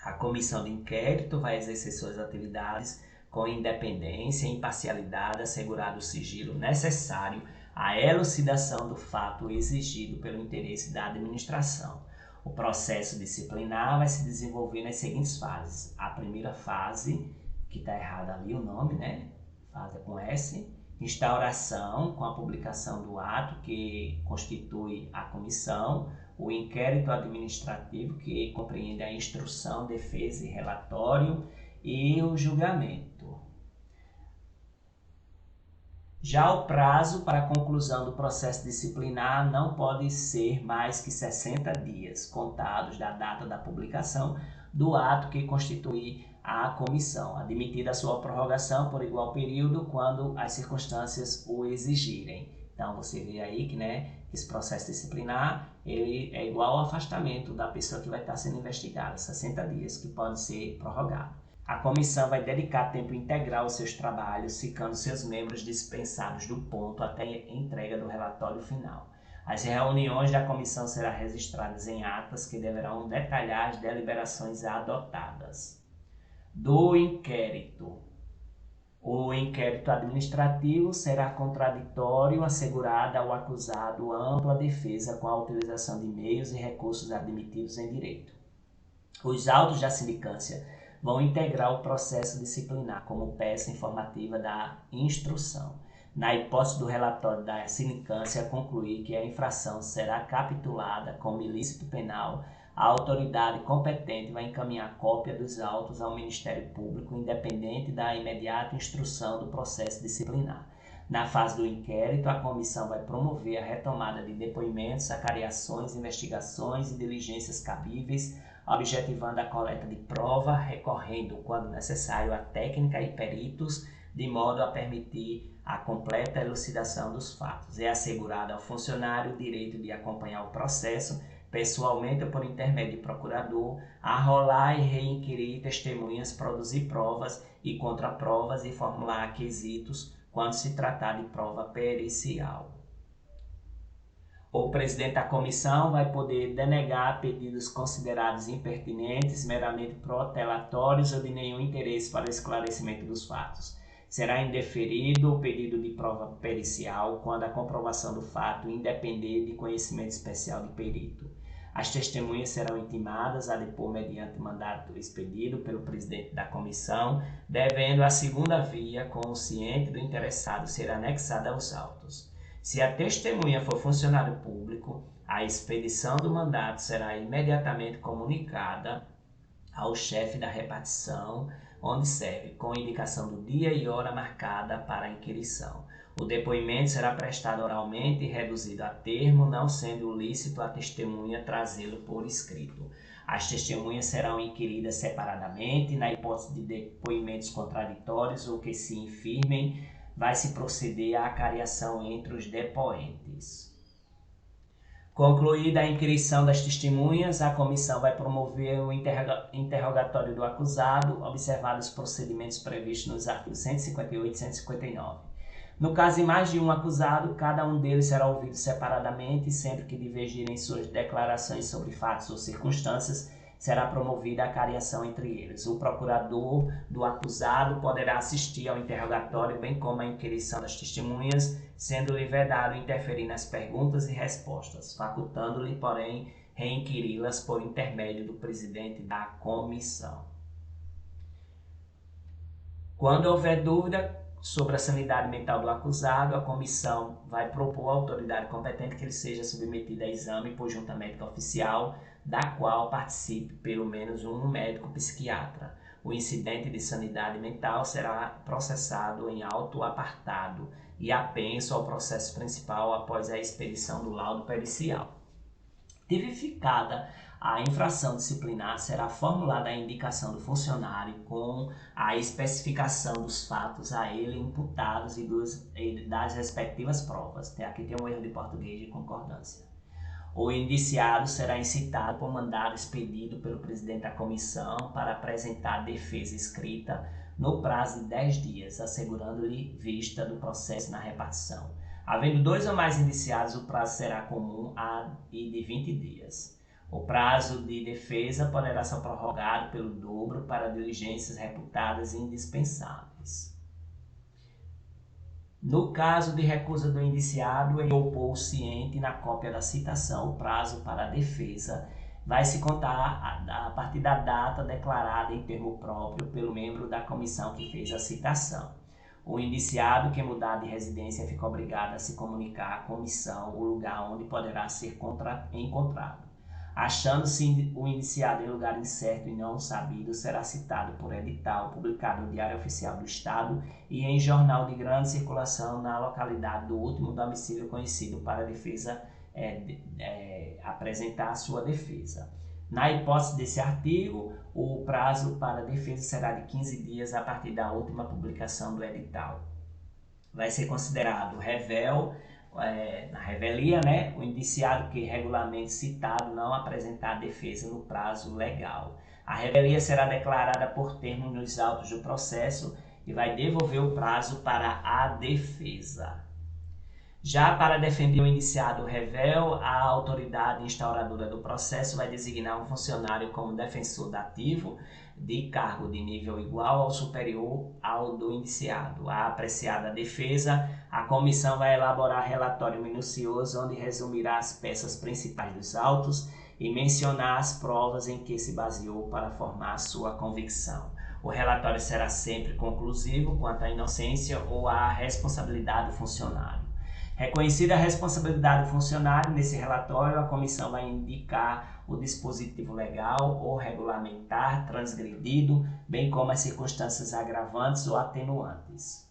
A comissão de inquérito vai exercer suas atividades com independência e imparcialidade, assegurado o sigilo necessário à elucidação do fato exigido pelo interesse da administração. O processo disciplinar vai se desenvolver nas seguintes fases. A primeira fase, que está errado ali o nome, né? Fase com S. Instauração, com a publicação do ato que constitui a comissão. O inquérito administrativo, que compreende a instrução, defesa e relatório. E o julgamento. Já o prazo para a conclusão do processo disciplinar não pode ser mais que 60 dias, contados da data da publicação do ato que constitui a comissão, admitida a sua prorrogação por igual período quando as circunstâncias o exigirem. Então você vê aí que, né, esse processo disciplinar ele é igual ao afastamento da pessoa que vai estar sendo investigada, 60 dias, que pode ser prorrogado. A comissão vai dedicar tempo integral aos seus trabalhos, ficando seus membros dispensados do ponto até a entrega do relatório final. As reuniões da comissão serão registradas em atas que deverão detalhar as deliberações adotadas. Do inquérito. O inquérito administrativo será contraditório, assegurada ao acusado ampla defesa com a utilização de meios e recursos admitidos em direito. Os autos da sindicância vão integrar o processo disciplinar como peça informativa da instrução. Na hipótese do relatório da sindicância concluir que a infração será capitulada como ilícito penal, a autoridade competente vai encaminhar cópia dos autos ao Ministério Público, independente da imediata instrução do processo disciplinar. Na fase do inquérito, a comissão vai promover a retomada de depoimentos, acariações, investigações e diligências cabíveis, objetivando a coleta de prova, recorrendo, quando necessário, a técnica e peritos, de modo a permitir a completa elucidação dos fatos. É assegurado ao funcionário o direito de acompanhar o processo, pessoalmente ou por intermédio de procurador, arrolar e reinquirir testemunhas, produzir provas e contraprovas e formular quesitos quando se tratar de prova pericial. O presidente da comissão vai poder denegar pedidos considerados impertinentes, meramente protelatórios ou de nenhum interesse para o esclarecimento dos fatos. Será indeferido o pedido de prova pericial quando a comprovação do fato independer de conhecimento especial de perito. As testemunhas serão intimadas a depor mediante mandato expedido pelo presidente da comissão, devendo a segunda via, consciente do interessado, ser anexada aos autos. Se a testemunha for funcionário público, a expedição do mandato será imediatamente comunicada ao chefe da repartição, onde serve, com indicação do dia e hora marcada para a inquirição. O depoimento será prestado oralmente e reduzido a termo, não sendo lícito a testemunha trazê-lo por escrito. As testemunhas serão inquiridas separadamente, na hipótese de depoimentos contraditórios ou que se infirmem, vai se proceder à acariação entre os depoentes. Concluída a inquirição das testemunhas, a comissão vai promover o interrogatório do acusado, observados os procedimentos previstos nos artigos 158 e 159. No caso de mais de um acusado, cada um deles será ouvido separadamente e sempre que divergirem suas declarações sobre fatos ou circunstâncias, será promovida a cariação entre eles. O procurador do acusado poderá assistir ao interrogatório, bem como à inquirição das testemunhas, sendo-lhe vedado interferir nas perguntas e respostas, facultando-lhe, porém, reinquiri-las por intermédio do presidente da comissão. Quando houver dúvida sobre a sanidade mental do acusado, a comissão vai propor à autoridade competente que ele seja submetido a exame por junta médica oficial, da qual participe pelo menos um médico psiquiatra. O incidente de sanidade mental será processado em auto apartado e apenso ao processo principal após a expedição do laudo pericial. Tipificada a infração disciplinar, será formulada a indicação do funcionário com a especificação dos fatos a ele imputados e das respectivas provas. Aqui tem um erro de português de concordância. O indiciado será incitado por mandado expedido pelo presidente da comissão para apresentar defesa escrita no prazo de 10 dias, assegurando-lhe vista do processo na repartição. Havendo 2 ou mais indiciados, o prazo será comum e de 20 dias. O prazo de defesa poderá ser prorrogado pelo dobro para diligências reputadas indispensáveis. No caso de recusa do indiciado em opor o ciente na cópia da citação, o prazo para a defesa vai se contar a partir da data declarada em termo próprio pelo membro da comissão que fez a citação. O indiciado que mudar de residência fica obrigado a se comunicar à comissão o lugar onde poderá ser encontrado. Achando-se o indiciado em lugar incerto e não sabido, será citado por edital publicado no Diário Oficial do Estado e em jornal de grande circulação na localidade do último domicílio conhecido para a defesa apresentar a sua defesa. Na hipótese desse artigo, o prazo para a defesa será de 15 dias a partir da última publicação do edital. Vai ser considerado revel, na revelia, o indiciado que regularmente citado não apresentar defesa no prazo legal. A revelia será declarada por termo nos autos do processo e vai devolver o prazo para a defesa. Já para defender o indiciado revel, a autoridade instauradora do processo vai designar um funcionário como defensor dativo de cargo de nível igual ou superior ao do indiciado. A apreciada defesa, a comissão vai elaborar relatório minucioso onde resumirá as peças principais dos autos e mencionar as provas em que se baseou para formar sua convicção. O relatório será sempre conclusivo quanto à inocência ou à responsabilidade do funcionário. Reconhecida a responsabilidade do funcionário, nesse relatório a comissão vai indicar o dispositivo legal ou regulamentar transgredido, bem como as circunstâncias agravantes ou atenuantes.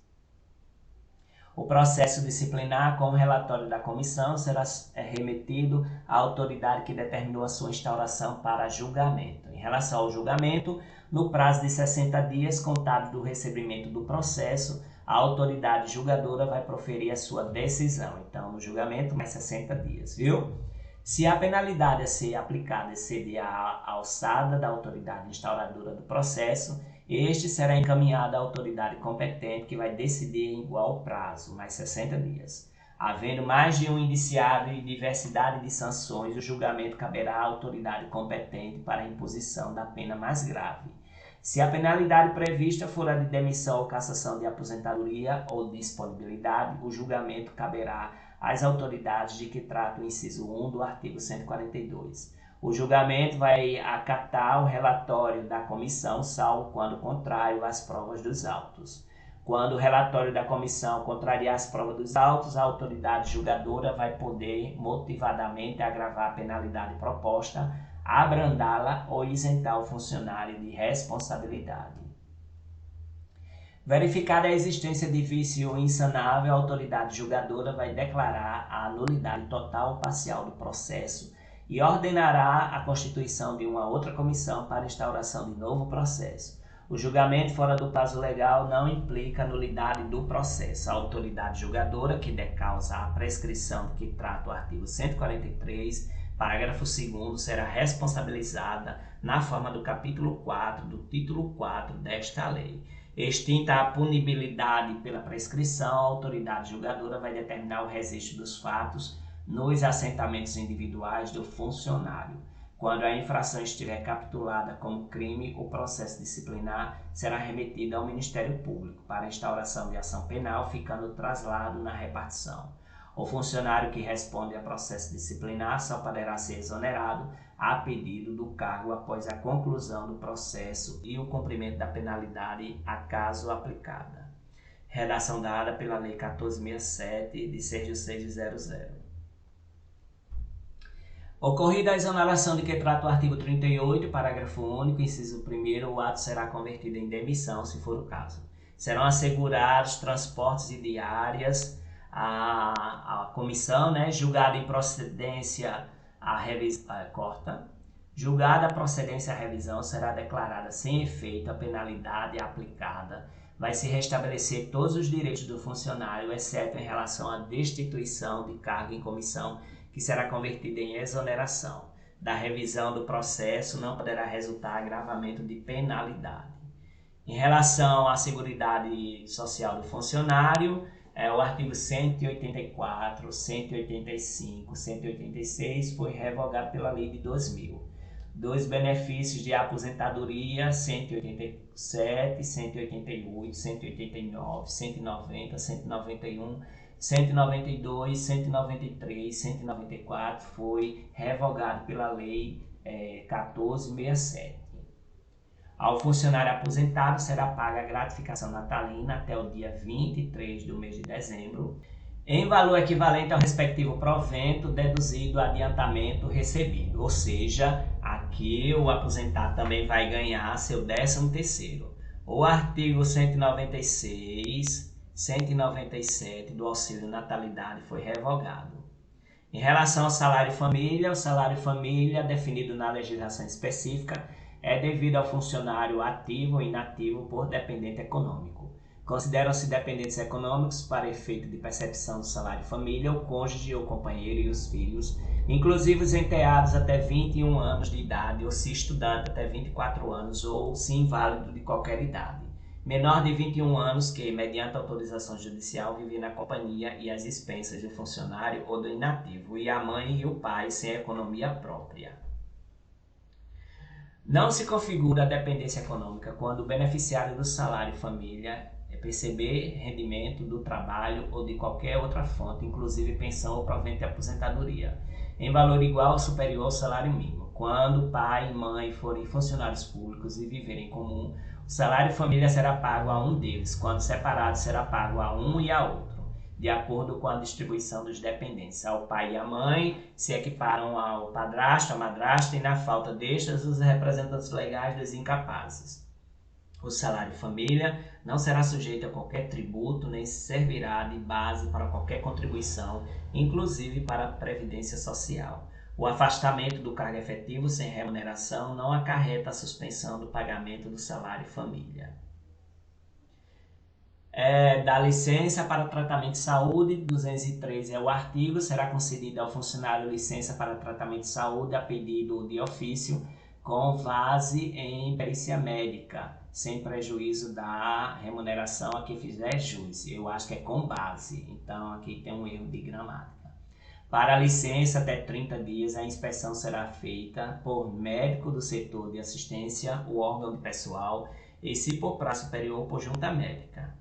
O processo disciplinar com o relatório da comissão será remetido à autoridade que determinou a sua instauração para julgamento. Em relação ao julgamento, no prazo de 60 dias contados do recebimento do processo, a autoridade julgadora vai proferir a sua decisão. Então, no julgamento, mais 60 dias, viu? Se a penalidade a ser aplicada exceder a alçada da autoridade instauradora do processo, este será encaminhado à autoridade competente que vai decidir em igual prazo, mais 60 dias. Havendo mais de um indiciado e diversidade de sanções, o julgamento caberá à autoridade competente para a imposição da pena mais grave. Se a penalidade prevista for a de demissão ou cassação de aposentadoria ou disponibilidade, o julgamento caberá às autoridades de que trata o inciso 1 do artigo 142. O julgamento vai acatar o relatório da comissão, salvo quando contrário às provas dos autos. Quando o relatório da comissão contrariar as provas dos autos, a autoridade julgadora vai poder motivadamente agravar a penalidade proposta, abrandá-la ou isentar o funcionário de responsabilidade. Verificada a existência de vício insanável, a autoridade julgadora vai declarar a nulidade total ou parcial do processo e ordenará a constituição de uma outra comissão para instauração de novo processo. O julgamento fora do prazo legal não implica a nulidade do processo. A autoridade julgadora, que decausa a prescrição que trata o artigo 143, parágrafo 2º, será responsabilizada na forma do capítulo 4 do título 4 desta lei. Extinta a punibilidade pela prescrição, a autoridade julgadora vai determinar o registro dos fatos nos assentamentos individuais do funcionário. Quando a infração estiver capitulada como crime, o processo disciplinar será remetido ao Ministério Público para instauração de ação penal, ficando o traslado na repartição. O funcionário que responde a processo disciplinar só poderá ser exonerado a pedido do cargo após a conclusão do processo e o cumprimento da penalidade, acaso aplicada. Redação dada pela Lei 1467 de 6 de 6 de 00. Ocorrida a exoneração de que trata o artigo 38, parágrafo único, inciso 1º, o ato será convertido em demissão, se for o caso. Serão assegurados transportes e diárias, a comissão, julgada em procedência a revisão, julgada a procedência a revisão, será declarada sem efeito a penalidade aplicada. Vai se restabelecer todos os direitos do funcionário, exceto em relação à destituição de cargo em comissão, que será convertida em exoneração. Da revisão do processo não poderá resultar agravamento de penalidade. Em relação à Seguridade Social do funcionário, o artigo 184, 185, 186 foi revogado pela Lei de 2000. Dos benefícios de aposentadoria, 187, 188, 189, 190, 191, 192, 193, 194 foi revogado pela Lei 1467. Ao funcionário aposentado será paga a gratificação natalina até o dia 23 do mês de dezembro, em valor equivalente ao respectivo provento deduzido o adiantamento recebido. Ou seja, aqui o aposentado também vai ganhar seu 13º. O artigo 196, 197 do auxílio natalidade foi revogado. Em relação ao salário família, o salário família, definido na legislação específica, é devido ao funcionário ativo ou inativo por dependente econômico. Consideram-se dependentes econômicos para efeito de percepção do salário família o cônjuge ou companheiro e os filhos, inclusive os enteados até 21 anos de idade ou se estudante até 24 anos ou se inválido de qualquer idade. Menor de 21 anos que, mediante autorização judicial, vive na companhia e às expensas do funcionário ou do inativo, e a mãe e o pai sem economia própria. Não se configura a dependência econômica quando o beneficiário do salário família perceber rendimento do trabalho ou de qualquer outra fonte, inclusive pensão ou provento de aposentadoria, em valor igual ou superior ao salário mínimo. Quando pai e mãe forem funcionários públicos e viverem em comum, o salário família será pago a um deles, quando separado será pago a um e a outro, de acordo com a distribuição dos dependentes. Ao pai e à mãe se equiparam ao padrasto, à madrasta e, na falta destas, os representantes legais dos incapazes. O salário família não será sujeito a qualquer tributo, nem servirá de base para qualquer contribuição, inclusive para a Previdência Social. O afastamento do cargo efetivo sem remuneração não acarreta a suspensão do pagamento do salário família. Da licença para tratamento de saúde, 213 é o artigo, será concedida ao funcionário licença para tratamento de saúde a pedido de ofício, com base em perícia médica, sem prejuízo da remuneração a que fizer jus. Eu acho que é com base, então aqui tem um erro de gramática. Para a licença, até 30 dias, a inspeção será feita por médico do setor de assistência, o órgão de pessoal, e se por prazo superior, por junta médica.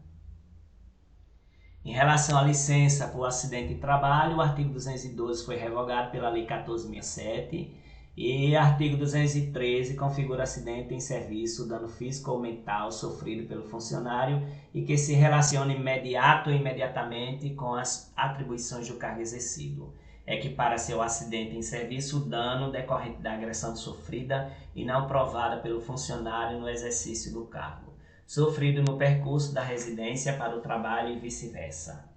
Em relação à licença por acidente de trabalho, o artigo 212 foi revogado pela Lei 1467 e o artigo 213 configura acidente em serviço, dano físico ou mental sofrido pelo funcionário e que se relacione imediato ou imediatamente com as atribuições do cargo exercido. Equipara-se ao acidente em serviço o dano decorrente da agressão sofrida e não provada pelo funcionário no exercício do cargo, sofrido no percurso da residência para o trabalho e vice-versa.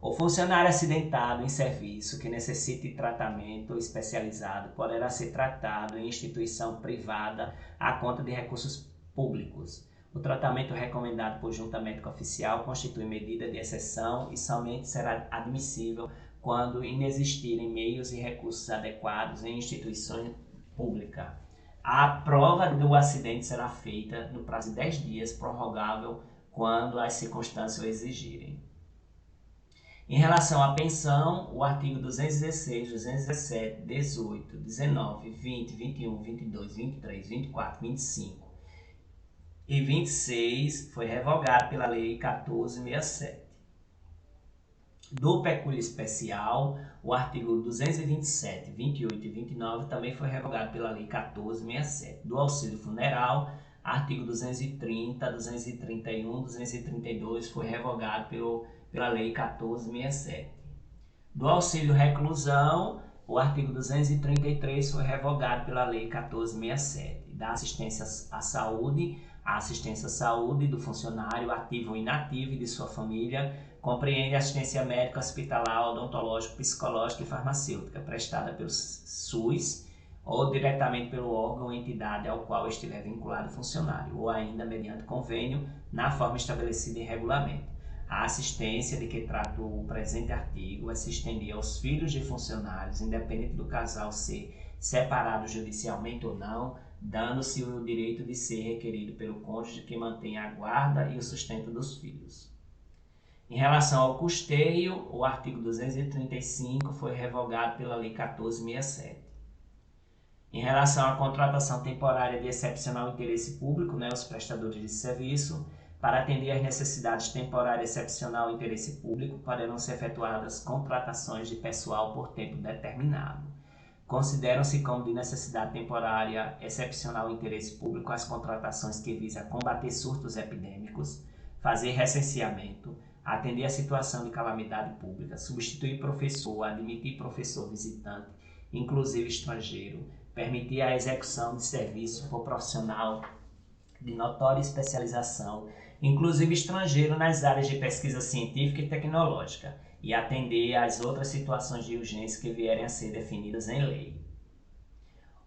O funcionário acidentado em serviço que necessite tratamento especializado poderá ser tratado em instituição privada à conta de recursos públicos. O tratamento recomendado por junta médica oficial constitui medida de exceção e somente será admissível quando inexistirem meios e recursos adequados em instituição pública. A prova do acidente será feita no prazo de 10 dias, prorrogável quando as circunstâncias o exigirem. Em relação à pensão, o artigo 216, 217, 18, 19, 20, 21, 22, 23, 24, 25 e 26 foi revogado pela Lei 1467. Do pecúlio especial, o artigo 227, 28 e 29 também foi revogado pela Lei 1467. Do auxílio funeral, artigo 230, 231, 232 foi revogado pela Lei 1467. Do auxílio reclusão, o artigo 233 foi revogado pela Lei 1467. Da assistência à saúde, a assistência à saúde do funcionário ativo ou inativo e de sua família compreende assistência médica, hospitalar, odontológica, psicológica e farmacêutica prestada pelo SUS ou diretamente pelo órgão ou entidade ao qual estiver vinculado o funcionário, ou ainda mediante convênio na forma estabelecida em regulamento. A assistência de que trata o presente artigo vai se estender aos filhos de funcionários, independente do casal ser separado judicialmente ou não, dando-se o direito de ser requerido pelo cônjuge que mantém a guarda e o sustento dos filhos. Em relação ao custeio, o artigo 235 foi revogado pela Lei 1467. Em relação à contratação temporária de excepcional interesse público, os prestadores de serviço, para atender às necessidades temporárias de excepcional interesse público, poderão ser efetuadas contratações de pessoal por tempo determinado. Consideram-se como de necessidade temporária excepcional interesse público as contratações que visam combater surtos epidêmicos, fazer recenseamento, atender a situação de calamidade pública, substituir professor, admitir professor visitante, inclusive estrangeiro, permitir a execução de serviço por profissional de notória especialização, inclusive estrangeiro nas áreas de pesquisa científica e tecnológica, e atender às outras situações de urgência que vierem a ser definidas em lei.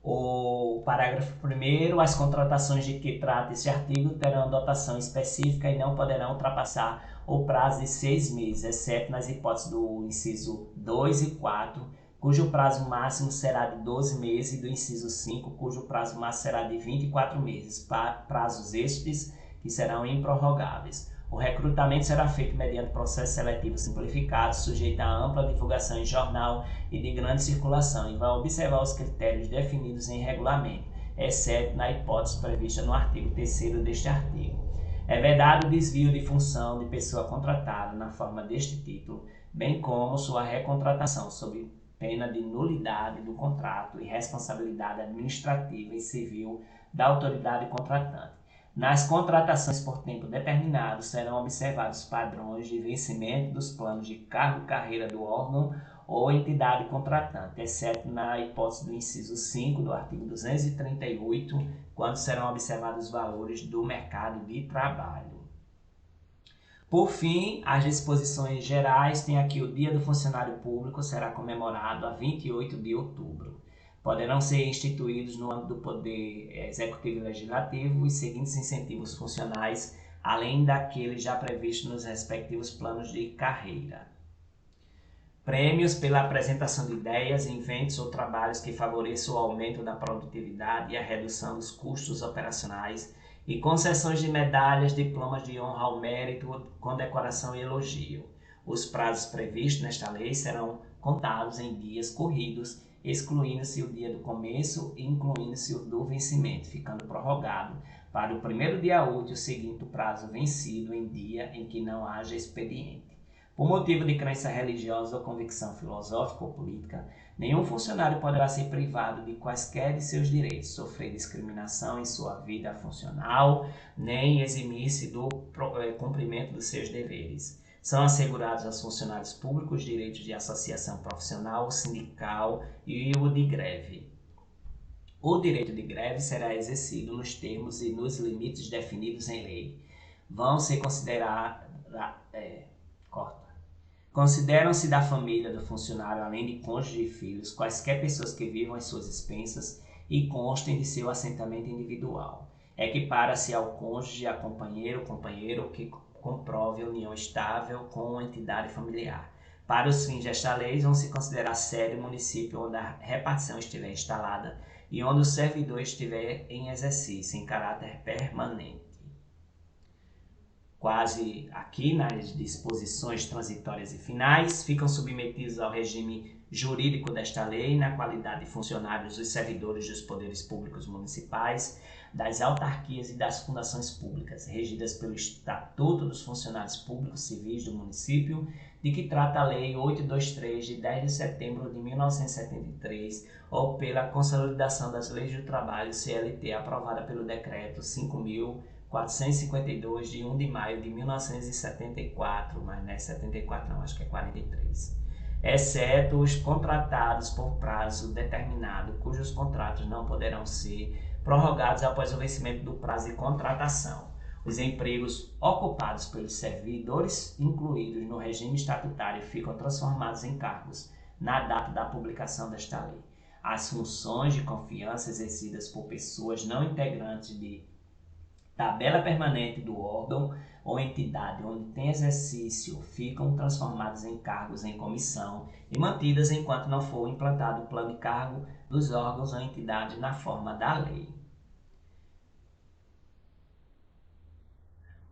O parágrafo 1º, as contratações de que trata esse artigo terão dotação específica e não poderão ultrapassar o prazo de 6 meses, exceto nas hipóteses do inciso 2 e 4, cujo prazo máximo será de 12 meses, e do inciso 5, cujo prazo máximo será de 24 meses, prazos estes que serão improrrogáveis. O recrutamento será feito mediante processo seletivo simplificado, sujeito a ampla divulgação em jornal e de grande circulação, e vai observar os critérios definidos em regulamento, exceto na hipótese prevista no artigo 3º deste artigo. É vedado o desvio de função de pessoa contratada na forma deste título, bem como sua recontratação, sob pena de nulidade do contrato e responsabilidade administrativa e civil da autoridade contratante. Nas contratações por tempo determinado, serão observados padrões de vencimento dos planos de cargo-carreira do órgão ou entidade contratante, exceto na hipótese do inciso 5 do artigo 238, quando serão observados os valores do mercado de trabalho. Por fim, as disposições gerais têm aqui o Dia do Funcionário Público, será comemorado a 28 de outubro. Poderão ser instituídos no âmbito do Poder Executivo e Legislativo os seguintes incentivos funcionais, além daqueles já previstos nos respectivos planos de carreira. Prêmios pela apresentação de ideias, inventos ou trabalhos que favoreçam o aumento da produtividade e a redução dos custos operacionais, e concessões de medalhas, diplomas de honra ao mérito, condecoração e elogio. Os prazos previstos nesta lei serão contados em dias corridos, excluindo-se o dia do começo e incluindo-se o do vencimento, ficando prorrogado para o primeiro dia útil seguinte o prazo vencido em dia em que não haja expediente. Por motivo de crença religiosa ou convicção filosófica ou política, nenhum funcionário poderá ser privado de quaisquer de seus direitos, sofrer discriminação em sua vida funcional, nem eximir-se do cumprimento dos seus deveres. São assegurados aos funcionários públicos direitos de associação profissional, sindical e o de greve. O direito de greve será exercido nos termos e nos limites definidos em lei. Vão ser Consideram-se da família do funcionário, além de cônjuge e filhos, quaisquer pessoas que vivam às suas expensas e constem de seu assentamento individual. Equipara-se ao cônjuge, a companheiro ou companheiro que comprove a união estável com a entidade familiar. Para os fins desta lei, vão se considerar sede o município onde a repartição estiver instalada, e onde o servidor estiver em exercício em caráter permanente. Quase aqui nas disposições transitórias e finais, ficam submetidos ao regime jurídico desta lei, na qualidade de funcionários dos servidores dos poderes públicos municipais, das autarquias e das fundações públicas, regidas pelo Estatuto dos Funcionários Públicos Civis do município, de que trata a Lei 823, de 10 de setembro de 1973, ou pela consolidação das leis do trabalho CLT, aprovada pelo Decreto 5.452, de 1 de maio de 1974, mas não é 74 não, acho que é 43. Exceto os contratados por prazo determinado, cujos contratos não poderão ser prorrogados após o vencimento do prazo de contratação. Os empregos ocupados pelos servidores incluídos no regime estatutário ficam transformados em cargos na data da publicação desta lei. As funções de confiança exercidas por pessoas não integrantes de tabela permanente do órgão ou entidade onde tem exercício ficam transformadas em cargos em comissão e mantidas enquanto não for implantado o plano de cargo dos órgãos ou entidade na forma da lei.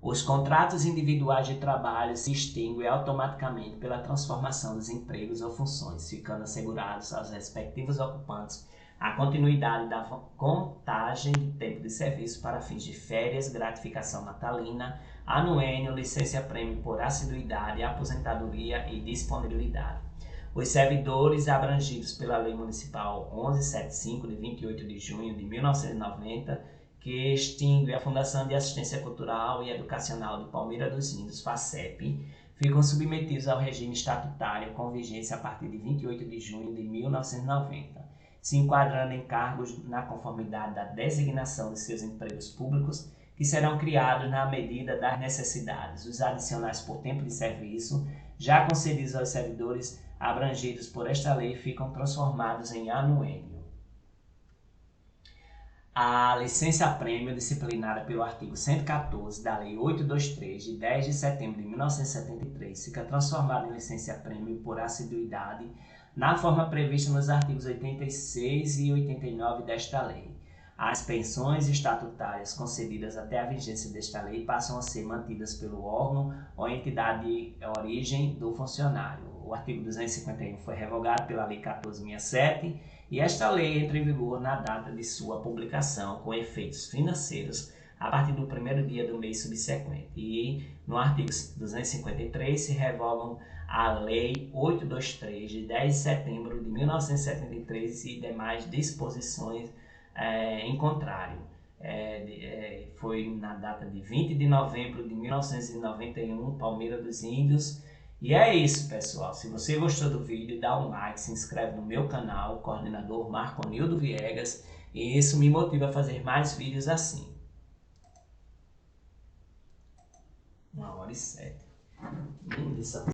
Os contratos individuais de trabalho se extinguem automaticamente pela transformação dos empregos ou funções, ficando assegurados aos respectivos ocupantes a continuidade da contagem de tempo de serviço para fins de férias, gratificação natalina, anuênio, licença-prêmio por assiduidade, aposentadoria e disponibilidade. Os servidores abrangidos pela Lei Municipal 1175, de 28 de junho de 1990, que extingue a Fundação de Assistência Cultural e Educacional de Palmeira dos Índios, FACEP, ficam submetidos ao regime estatutário com vigência a partir de 28 de junho de 1990, se enquadrando em cargos na conformidade da designação de seus empregos públicos, que serão criados na medida das necessidades. Os adicionais por tempo de serviço, já concedidos aos servidores abrangidos por esta lei, ficam transformados em anuênio. A licença-prêmio disciplinada pelo artigo 114 da Lei 823, de 10 de setembro de 1973, fica transformada em licença-prêmio por assiduidade na forma prevista nos artigos 86 e 89 desta lei. As pensões estatutárias concedidas até a vigência desta lei passam a ser mantidas pelo órgão ou entidade de origem do funcionário. O artigo 251 foi revogado pela Lei 1467 e esta lei entra em vigor na data de sua publicação, com efeitos financeiros a partir do primeiro dia do mês subsequente. E no artigo 253 se revogam a Lei 823, de 10 de setembro de 1973 e demais disposições em contrário. Foi na data de 20 de novembro de 1991, Palmeira dos Índios. E é isso, pessoal. Se você gostou do vídeo, dá um like, se inscreve no meu canal, coordenador Marconildo Viegas, e isso me motiva a fazer mais vídeos assim. 1h07.